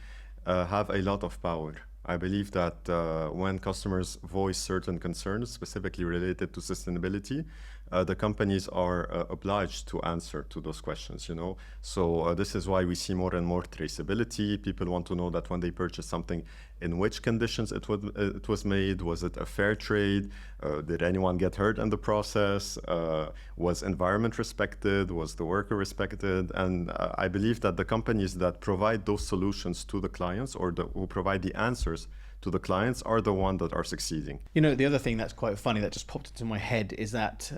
have a lot of power. I believe that when customers voice certain concerns, specifically related to sustainability, the companies are obliged to answer to those questions, you know. So this is why we see more and more traceability. People want to know that when they purchase something, in which conditions it was made. Was it a fair trade? Did anyone get hurt in the process? Was environment respected? Was the worker respected? And I believe that the companies that provide those solutions to the clients, or who provide the answers to the clients, are the ones that are succeeding. You know, the other thing that's quite funny that just popped into my head is that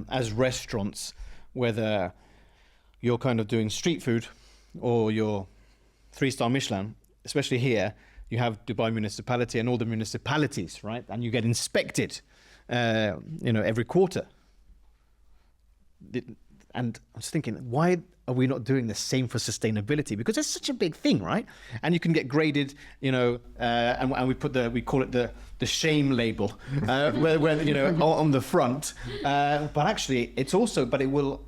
as restaurants, whether you're kind of doing street food or you're 3-star Michelin, especially here, you have Dubai municipality and all the municipalities, right? And you get inspected, every quarter. And I was thinking, why are we not doing the same for sustainability? Because it's such a big thing, right? And you can get graded, and we call it the shame label, where on the front. But actually, it's also,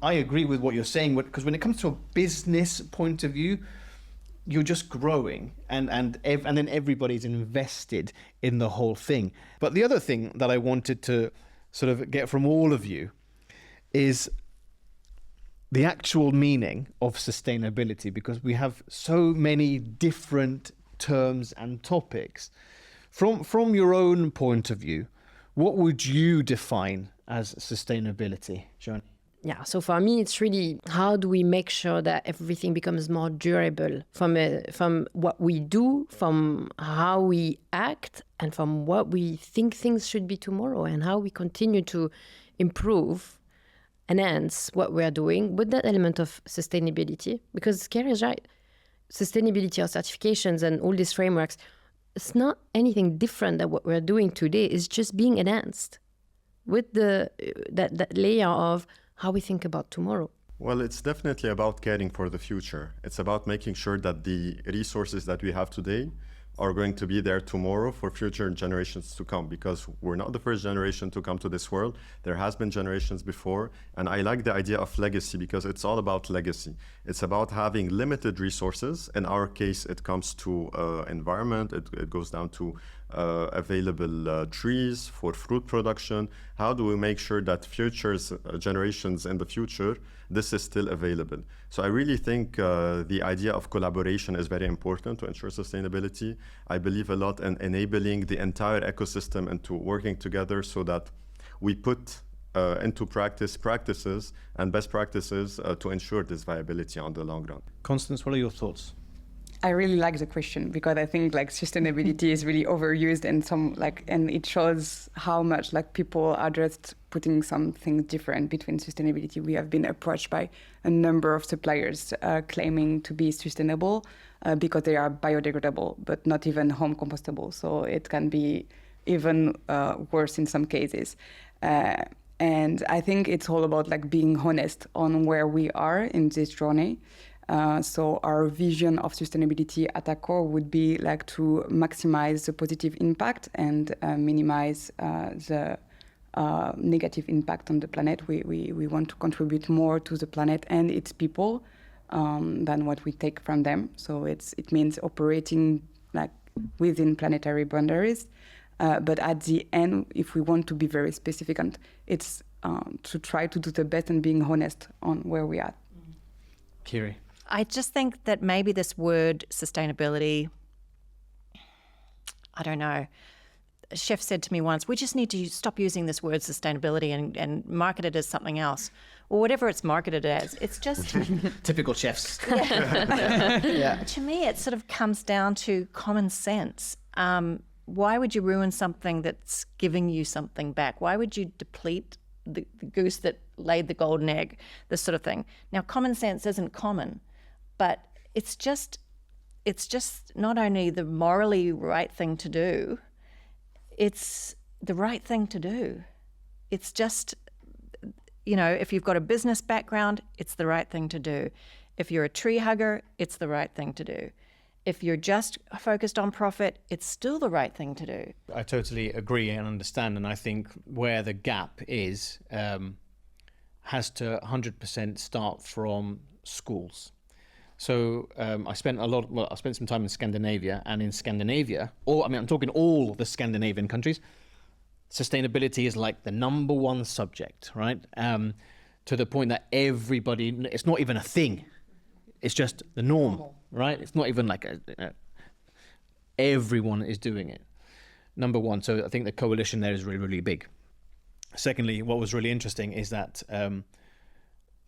I agree with what you're saying, because when it comes to a business point of view, you're just growing, and then everybody's invested in the whole thing. But the other thing that I wanted to sort of get from all of you is the actual meaning of sustainability, because we have so many different terms and topics. From your own point of view, what would you define as sustainability, Joanne? Yeah, so for me, it's really how do we make sure that everything becomes more durable from what we do, from how we act, and from what we think things should be tomorrow, and how we continue to improve, enhance what we are doing with that element of sustainability. Because Kerry is right, sustainability or certifications and all these frameworks, it's not anything different than what we're doing today. It's just being enhanced with that layer of how we think about tomorrow. Well, it's definitely about caring for the future. It's about making sure that the resources that we have today are going to be there tomorrow for future generations to come, because we're not the first generation to come to this world. There has been generations before, and I like the idea of legacy because it's all about legacy. It's about having limited resources. In our case, it comes to environment. It goes down to available trees for fruit production. How do we make sure that future generations in the future, this is still available? So I really think the idea of collaboration is very important to ensure sustainability. I believe a lot in enabling the entire ecosystem into working together so that we put into practices and best practices to ensure this viability on the long run. Constance, what are your thoughts? I really like the question because I think sustainability is really overused and it shows how much people are just putting something different between sustainability. We have been approached by a number of suppliers claiming to be sustainable because they are biodegradable, but not even home compostable. So it can be even worse in some cases. And I think it's all about being honest on where we are in this journey. So our vision of sustainability at Accor would be to maximize the positive impact and minimize the negative impact on the planet. We want to contribute more to the planet and its people than what we take from them. So it means operating within planetary boundaries. But at the end, if we want to be very specific, it's to try to do the best and being honest on where we are. Kiri. I just think that maybe this word sustainability, I don't know. A chef said to me once, we just need to stop using this word sustainability and market it as something else. Or whatever it's marketed as. It's just... Typical chefs. Yeah. To me, it sort of comes down to common sense. Why would you ruin something that's giving you something back? Why would you deplete the goose that laid the golden egg? This sort of thing. Now, common sense isn't common. But it's just not only the morally right thing to do, it's the right thing to do. It's just you know, if you've got a business background, it's the right thing to do. If you're a tree hugger, it's the right thing to do. If you're just focused on profit, it's still the right thing to do. I totally agree and understand, and I think where the gap is has to 100% start from schools. So I spent some time in Scandinavia, and in Scandinavia, I'm talking all the Scandinavian countries, sustainability is like the number one subject, right? To the point that everybody, it's not even a thing. It's just the norm, right? It's not even like everyone is doing it. Number one, so I think the coalition there is really, really big. Secondly, what was really interesting is that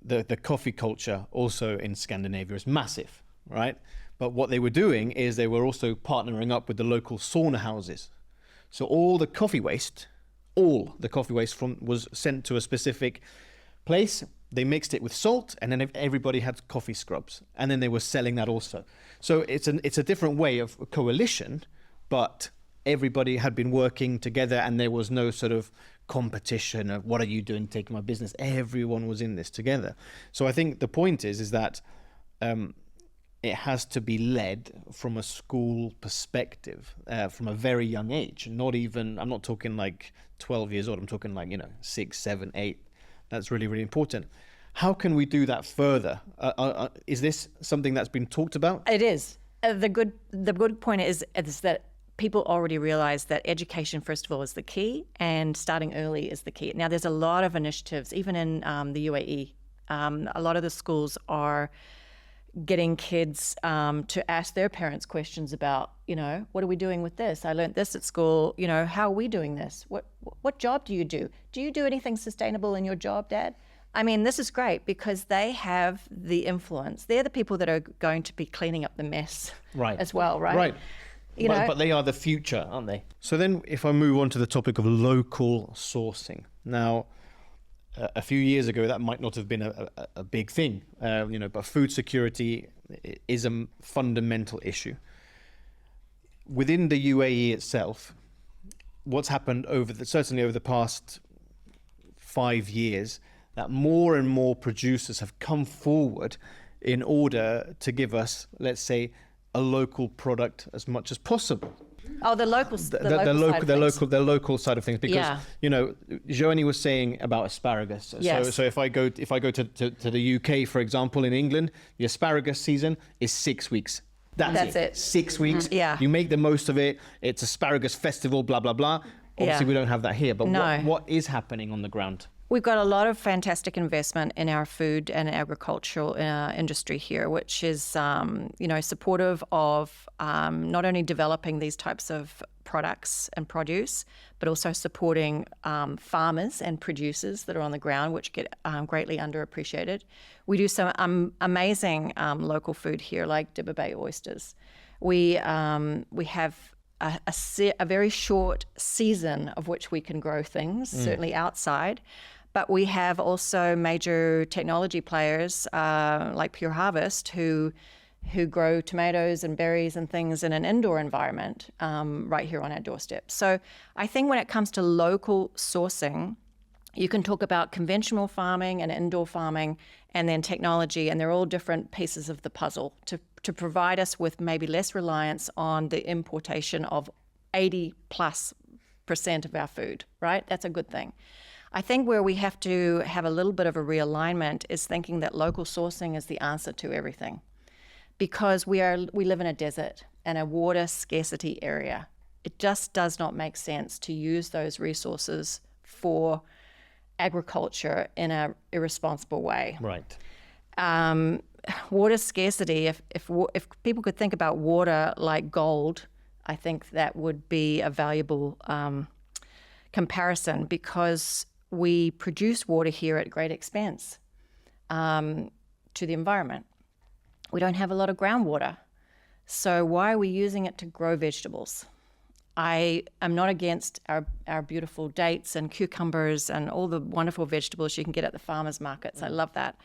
the coffee culture also in Scandinavia is massive, right? But what they were doing is they were also partnering up with the local sauna houses. So all the coffee waste was sent to a specific place. They mixed it with salt, and then everybody had coffee scrubs, and then they were selling that also. So it's a different way of coalition, but everybody had been working together, and there was no sort of competition of what are you doing taking my business. Everyone was in this together. So I think the point is that it has to be led from a school perspective, from a very young age. I'm not talking like 12 years old. I'm talking like 6, 7, 8. That's really, really important. How can we do that further? Is this something that's been talked about? It is. The good point is that people already realize that education, first of all, is the key, and starting early is the key. Now, there's a lot of initiatives, even in the UAE. A lot of the schools are getting kids to ask their parents questions about, what are we doing with this? I learned this at school. How are we doing this? What job do you do? Do you do anything sustainable in your job, Dad? I mean, this is great because they have the influence. They're the people that are going to be cleaning up the mess as well, right? Right. But they are the future, aren't they? So then if I move on to the topic of local sourcing. Now, a few years ago, that might not have been a big thing, but food security is a fundamental issue. Within the UAE itself, what's happened certainly over the past 5 years, that more and more producers have come forward in order to give us, let's say, a local product as much as possible. Oh, the local side of things, because Joanie was saying about asparagus. Yes. So if I go to the UK, for example, in England, the asparagus season is 6 weeks. That's it. 6 weeks. Yeah. You make the most of it. It's asparagus festival, blah blah blah. Obviously, we don't have that here. But what is happening on the ground? We've got a lot of fantastic investment in our food and agricultural industry here, which is, supportive of not only developing these types of products and produce, but also supporting farmers and producers that are on the ground, which get greatly underappreciated. We do some amazing local food here, like Dibba Bay oysters. We have a very short season of which we can grow things, certainly outside. But we have also major technology players like Pure Harvest who grow tomatoes and berries and things in an indoor environment right here on our doorstep. So I think when it comes to local sourcing, you can talk about conventional farming and indoor farming and then technology, and they're all different pieces of the puzzle to provide us with maybe less reliance on the importation of 80+% of our food, right? That's a good thing. I think where we have to have a little bit of a realignment is thinking that local sourcing is the answer to everything, because we live in a desert and a water scarcity area. It just does not make sense to use those resources for agriculture in an irresponsible way. Right. Water scarcity, if people could think about water like gold, I think that would be a valuable comparison, because we produce water here at great expense to the environment. We don't have a lot of groundwater. So why are we using it to grow vegetables? I am not against our beautiful dates and cucumbers and all the wonderful vegetables you can get at the farmers markets. I love that.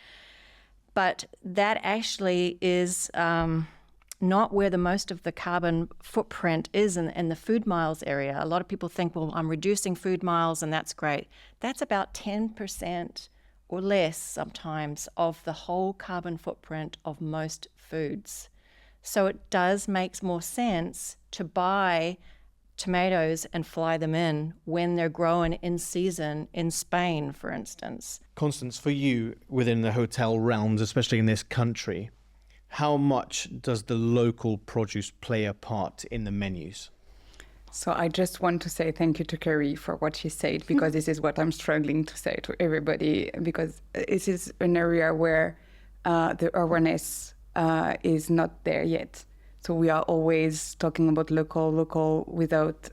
But that actually is not where the most of the carbon footprint is in the food miles area. A lot of people think, well, I'm reducing food miles and that's great. That's about 10% or less sometimes of the whole carbon footprint of most foods. So it does make more sense to buy tomatoes and fly them in when they're grown in season in Spain, for instance. Constance, for you within the hotel realms, especially in this country, how much does the local produce play a part in the menus? So I just want to say thank you to Carrie for what she said, because this is what I'm struggling to say to everybody, because this is an area where the awareness is not there yet. So we are always talking about local without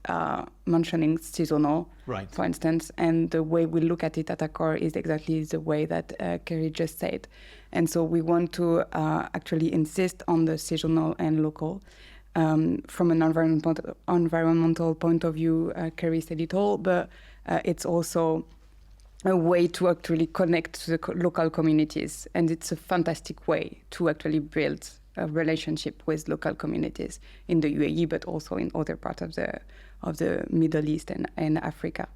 mentioning seasonal, right, for instance. And the way we look at it at Accor is exactly the way that Carrie just said. And so we want to actually insist on the seasonal and local. From an environmental point of view, Carrie said it all, but it's also a way to actually connect to the local communities. And it's a fantastic way to actually build a relationship with local communities in the UAE, but also in other parts of the Middle East and Africa.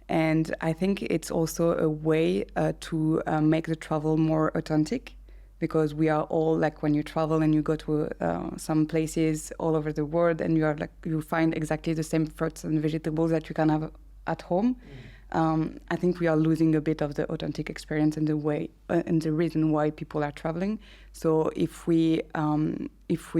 And I think it's also a way to make the travel more authentic, because we are all like, when you travel and you go to some places all over the world, and you find exactly the same fruits and vegetables that you can have at home. I think we are losing a bit of the authentic experience and the way and the reason why people are traveling. So if we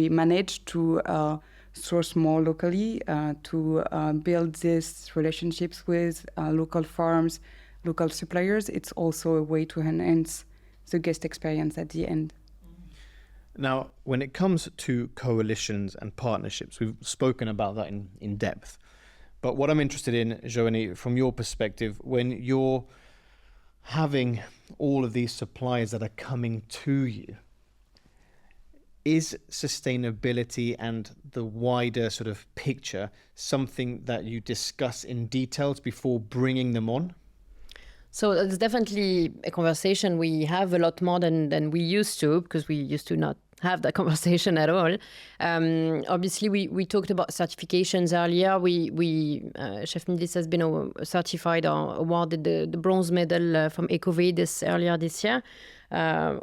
manage to source more locally, to build these relationships with local farms, local suppliers, it's also a way to enhance the guest experience at the end. Now, when it comes to coalitions and partnerships, we've spoken about that in depth. But what I'm interested in, Joanie, from your perspective, when you're having all of these suppliers that are coming to you, is sustainability and the wider sort of picture something that you discuss in details before bringing them on? So it's definitely a conversation we have a lot more than we used to, because we used to not have that conversation at all. Obviously, we talked about certifications earlier. Chef Middle East has been certified or awarded the bronze medal from Ecovedis earlier this year,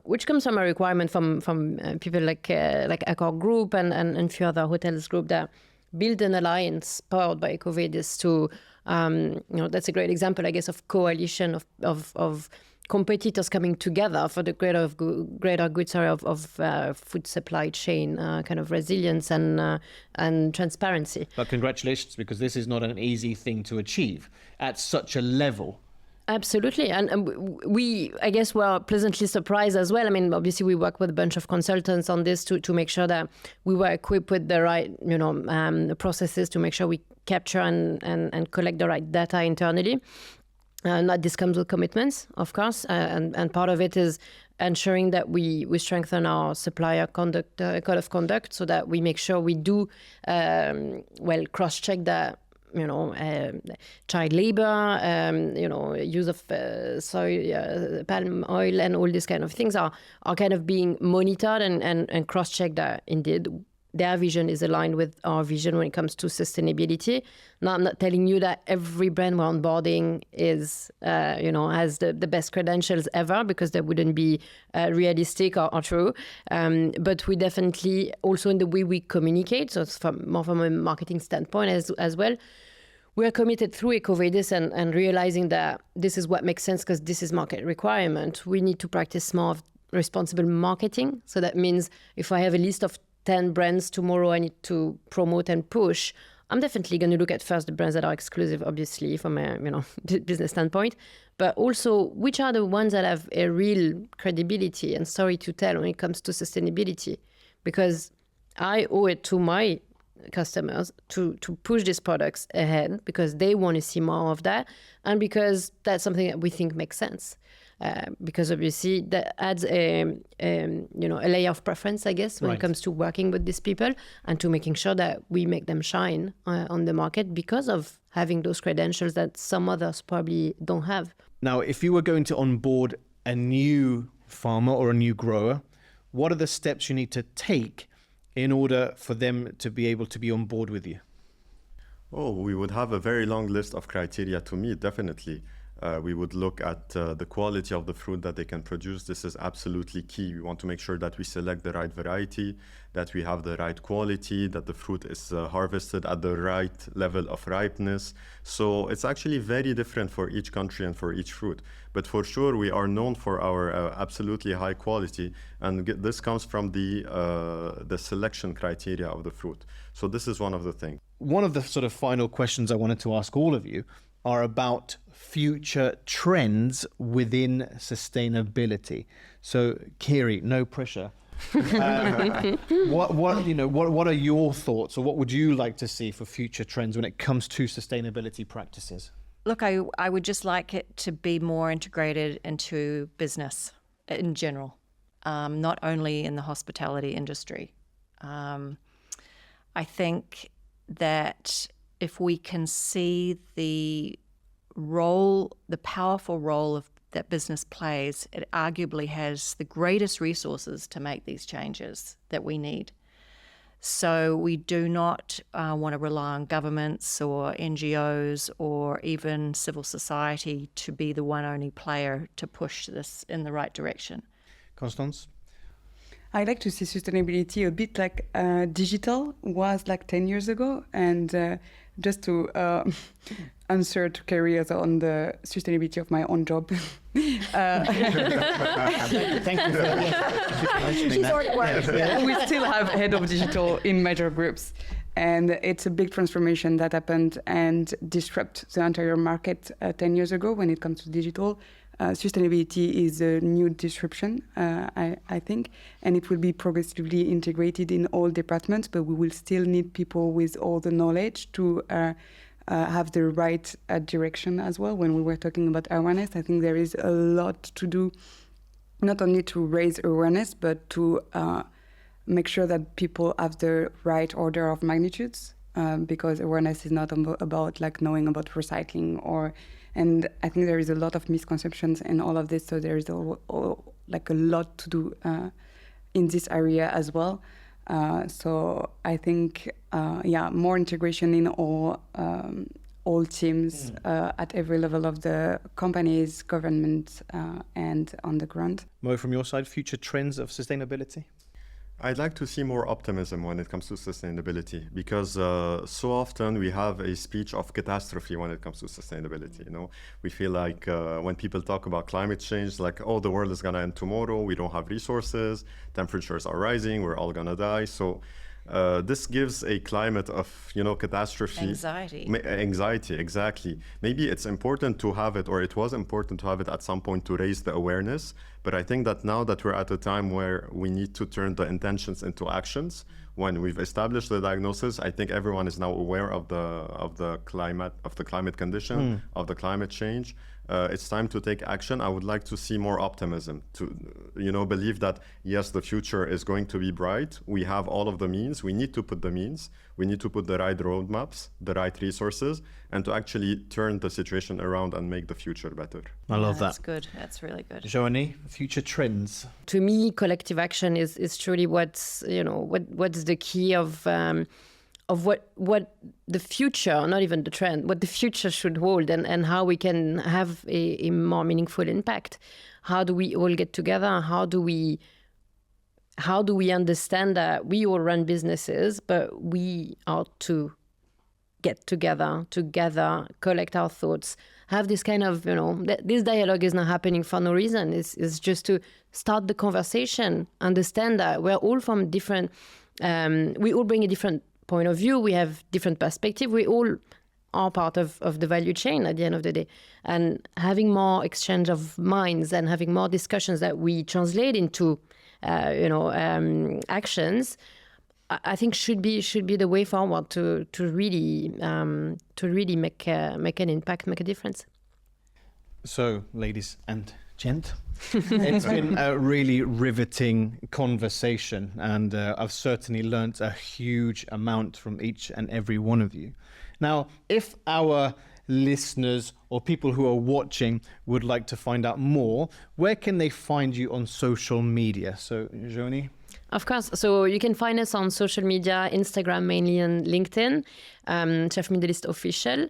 which comes from a requirement from people like Accor Group and few other hotels group that build an alliance powered by Ecovedis to, that's a great example, I guess, of coalition of competitors coming together for the greater good of food supply chain kind of resilience and transparency. But congratulations, because this is not an easy thing to achieve at such a level. Absolutely. And I guess we're pleasantly surprised as well. I mean, obviously we work with a bunch of consultants on this to make sure that we were equipped with the right, processes to make sure we capture and collect the right data internally. And this comes with commitments, of course. And part of it is ensuring that we strengthen our supplier conduct, code of conduct, so that we make sure we do, cross-check that, child labor, use of soy, palm oil, and all these kind of things are kind of being monitored and cross-checked that indeed their vision is aligned with our vision when it comes to sustainability. Now, I'm not telling you that every brand we're onboarding is, has the best credentials ever, because that wouldn't be realistic or true. But we definitely, also in the way we communicate, so it's more from a marketing standpoint as well, we are committed through Ecovedis and realizing that this is what makes sense because this is market requirement. We need to practice more of responsible marketing. So that means if I have a list of 10 brands tomorrow I need to promote and push, I'm definitely going to look at first the brands that are exclusive, obviously, from a business standpoint, but also which are the ones that have a real credibility and story to tell when it comes to sustainability. Because I owe it to my customers to push these products ahead, because they want to see more of that, and because that's something that we think makes sense. Because obviously that adds a layer of preference, I guess, when it comes to working with these people and to making sure that we make them shine on the market because of having those credentials that some others probably don't have. Now, if you were going to onboard a new farmer or a new grower, what are the steps you need to take in order for them to be able to be on board with you? Oh, we would have a very long list of criteria to meet, definitely. We would look at the quality of the fruit that they can produce. This is absolutely key. We want to make sure that we select the right variety, that we have the right quality, that the fruit is harvested at the right level of ripeness. So it's actually very different for each country and for each fruit. But for sure, we are known for our absolutely high quality, and this comes from the selection criteria of the fruit. So this is one of the things. One of the sort of final questions I wanted to ask all of you are about future trends within sustainability. So, Kiri, no pressure. What are your thoughts, or what would you like to see for future trends when it comes to sustainability practices? Look, I would just like it to be more integrated into business in general, not only in the hospitality industry. I think that if we can see the powerful role that business plays, it arguably has the greatest resources to make these changes that we need. So we do not want to rely on governments or NGOs or even civil society to be the one only player to push this in the right direction. Constance? I like to see sustainability a bit like digital was like 10 years ago. And just to answer to Carrie on the sustainability of my own job. Thank you for She's already worked. Yeah. We still have head of digital in major groups. And it's a big transformation that happened and disrupt the entire market 10 years ago when it comes to digital. Sustainability is a new disruption, I think, and it will be progressively integrated in all departments, but we will still need people with all the knowledge to have the right direction as well. When we were talking about awareness, I think there is a lot to do, not only to raise awareness, but to make sure that people have the right order of magnitudes, because awareness is not about like knowing about recycling and I think there is a lot of misconceptions in all of this. So there is like a lot to do in this area as well. So I think, more integration in all teams at every level of the companies, government, and on the ground. Mo, from your side, future trends of sustainability? I'd like to see more optimism when it comes to sustainability, because so often we have a speech of catastrophe when it comes to sustainability. You know, we feel like when people talk about climate change, like, oh, the world is going to end tomorrow. We don't have resources. Temperatures are rising. We're all going to die. So this gives a climate of, catastrophe. Anxiety, exactly. Maybe it's important to have it, or it was important to have it at some point to raise the awareness. But I think that now that we're at a time where we need to turn the intentions into actions, when we've established the diagnosis, I think everyone is now aware of the climate condition, of the climate change. It's time to take action. I would like to see more optimism, to believe that yes, the future is going to be bright. We have all of the means. We need to put the means. We need to put the right roadmaps, the right resources, and to actually turn the situation around and make the future better. I love that. That's good. That's really good. Joanie, future trends. To me, collective action is truly what's the key of what the future, not even the trend, what the future should hold, and how we can have a more meaningful impact. How do we all get together? How do we understand that we all run businesses, but we are to get together, collect our thoughts, have this kind of, this dialogue is not happening for no reason. It's just to start the conversation, understand that we're all from different, we all bring a different point of view, we have different perspective, we all are part of the value chain at the end of the day. And having more exchange of minds and having more discussions that we translate into actions, I think should be the way forward to really make an impact, make a difference. So, ladies and gent, it's been a really riveting conversation, and I've certainly learnt a huge amount from each and every one of you. Now, if our listeners or people who are watching would like to find out more, where can they find you on social media? So, Joni? Of course. So you can find us on social media, Instagram mainly, and LinkedIn, Chef Middle East Official.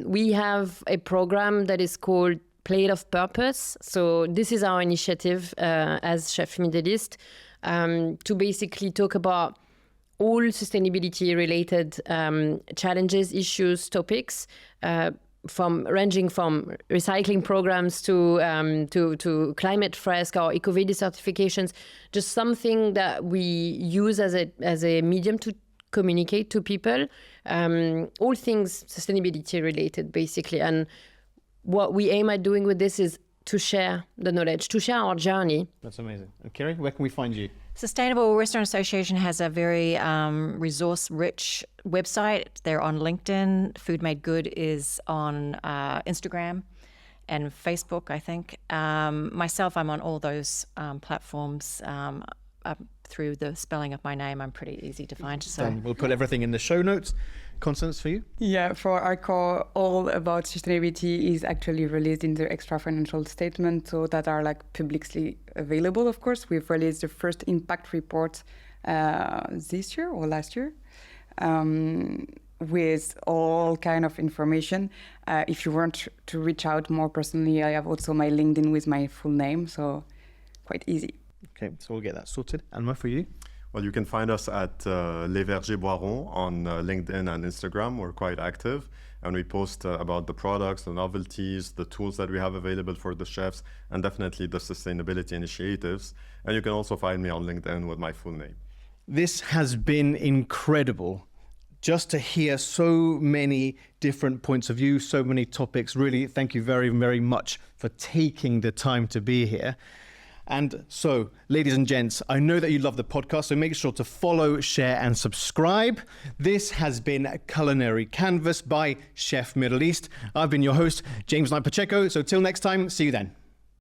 We have a program that is called Plate of Purpose. So this is our initiative as Chef Middle East to basically talk about all sustainability related challenges, issues, topics, ranging from recycling programs to climate risk or EcoVadis certifications, just something that we use as a medium to communicate to people, all things sustainability related, basically. And what we aim at doing with this is to share the knowledge, to share our journey. That's amazing. And Kerry, where can we find you? Sustainable Restaurant Association has a very resource-rich website. They're on LinkedIn. Food Made Good is on Instagram and Facebook, I think. Myself, I'm on all those platforms. Through the spelling of my name, I'm pretty easy to find. So We'll put everything in the show notes. Constance, for you? Yeah, for our core, all about sustainability is actually released in the extra financial statement, so that are like publicly available, of course. We've released the first impact report this year or last year with all kind of information. If you want to reach out more personally, I have also my LinkedIn with my full name, so quite easy. Okay, so we'll get that sorted. Alma, for you? Well, you can find us at Les Vergers Boiron on LinkedIn and Instagram. We're quite active, and we post about the products, the novelties, the tools that we have available for the chefs, and definitely the sustainability initiatives. And you can also find me on LinkedIn with my full name. This has been incredible. Just to hear so many different points of view, so many topics. Really, thank you very, very much for taking the time to be here. And so, ladies and gents, I know that you love the podcast, so make sure to follow, share, and subscribe. This has been Culinary Canvas by Chef Middle East. I've been your host, James Knight Pacheco. So till next time, see you then.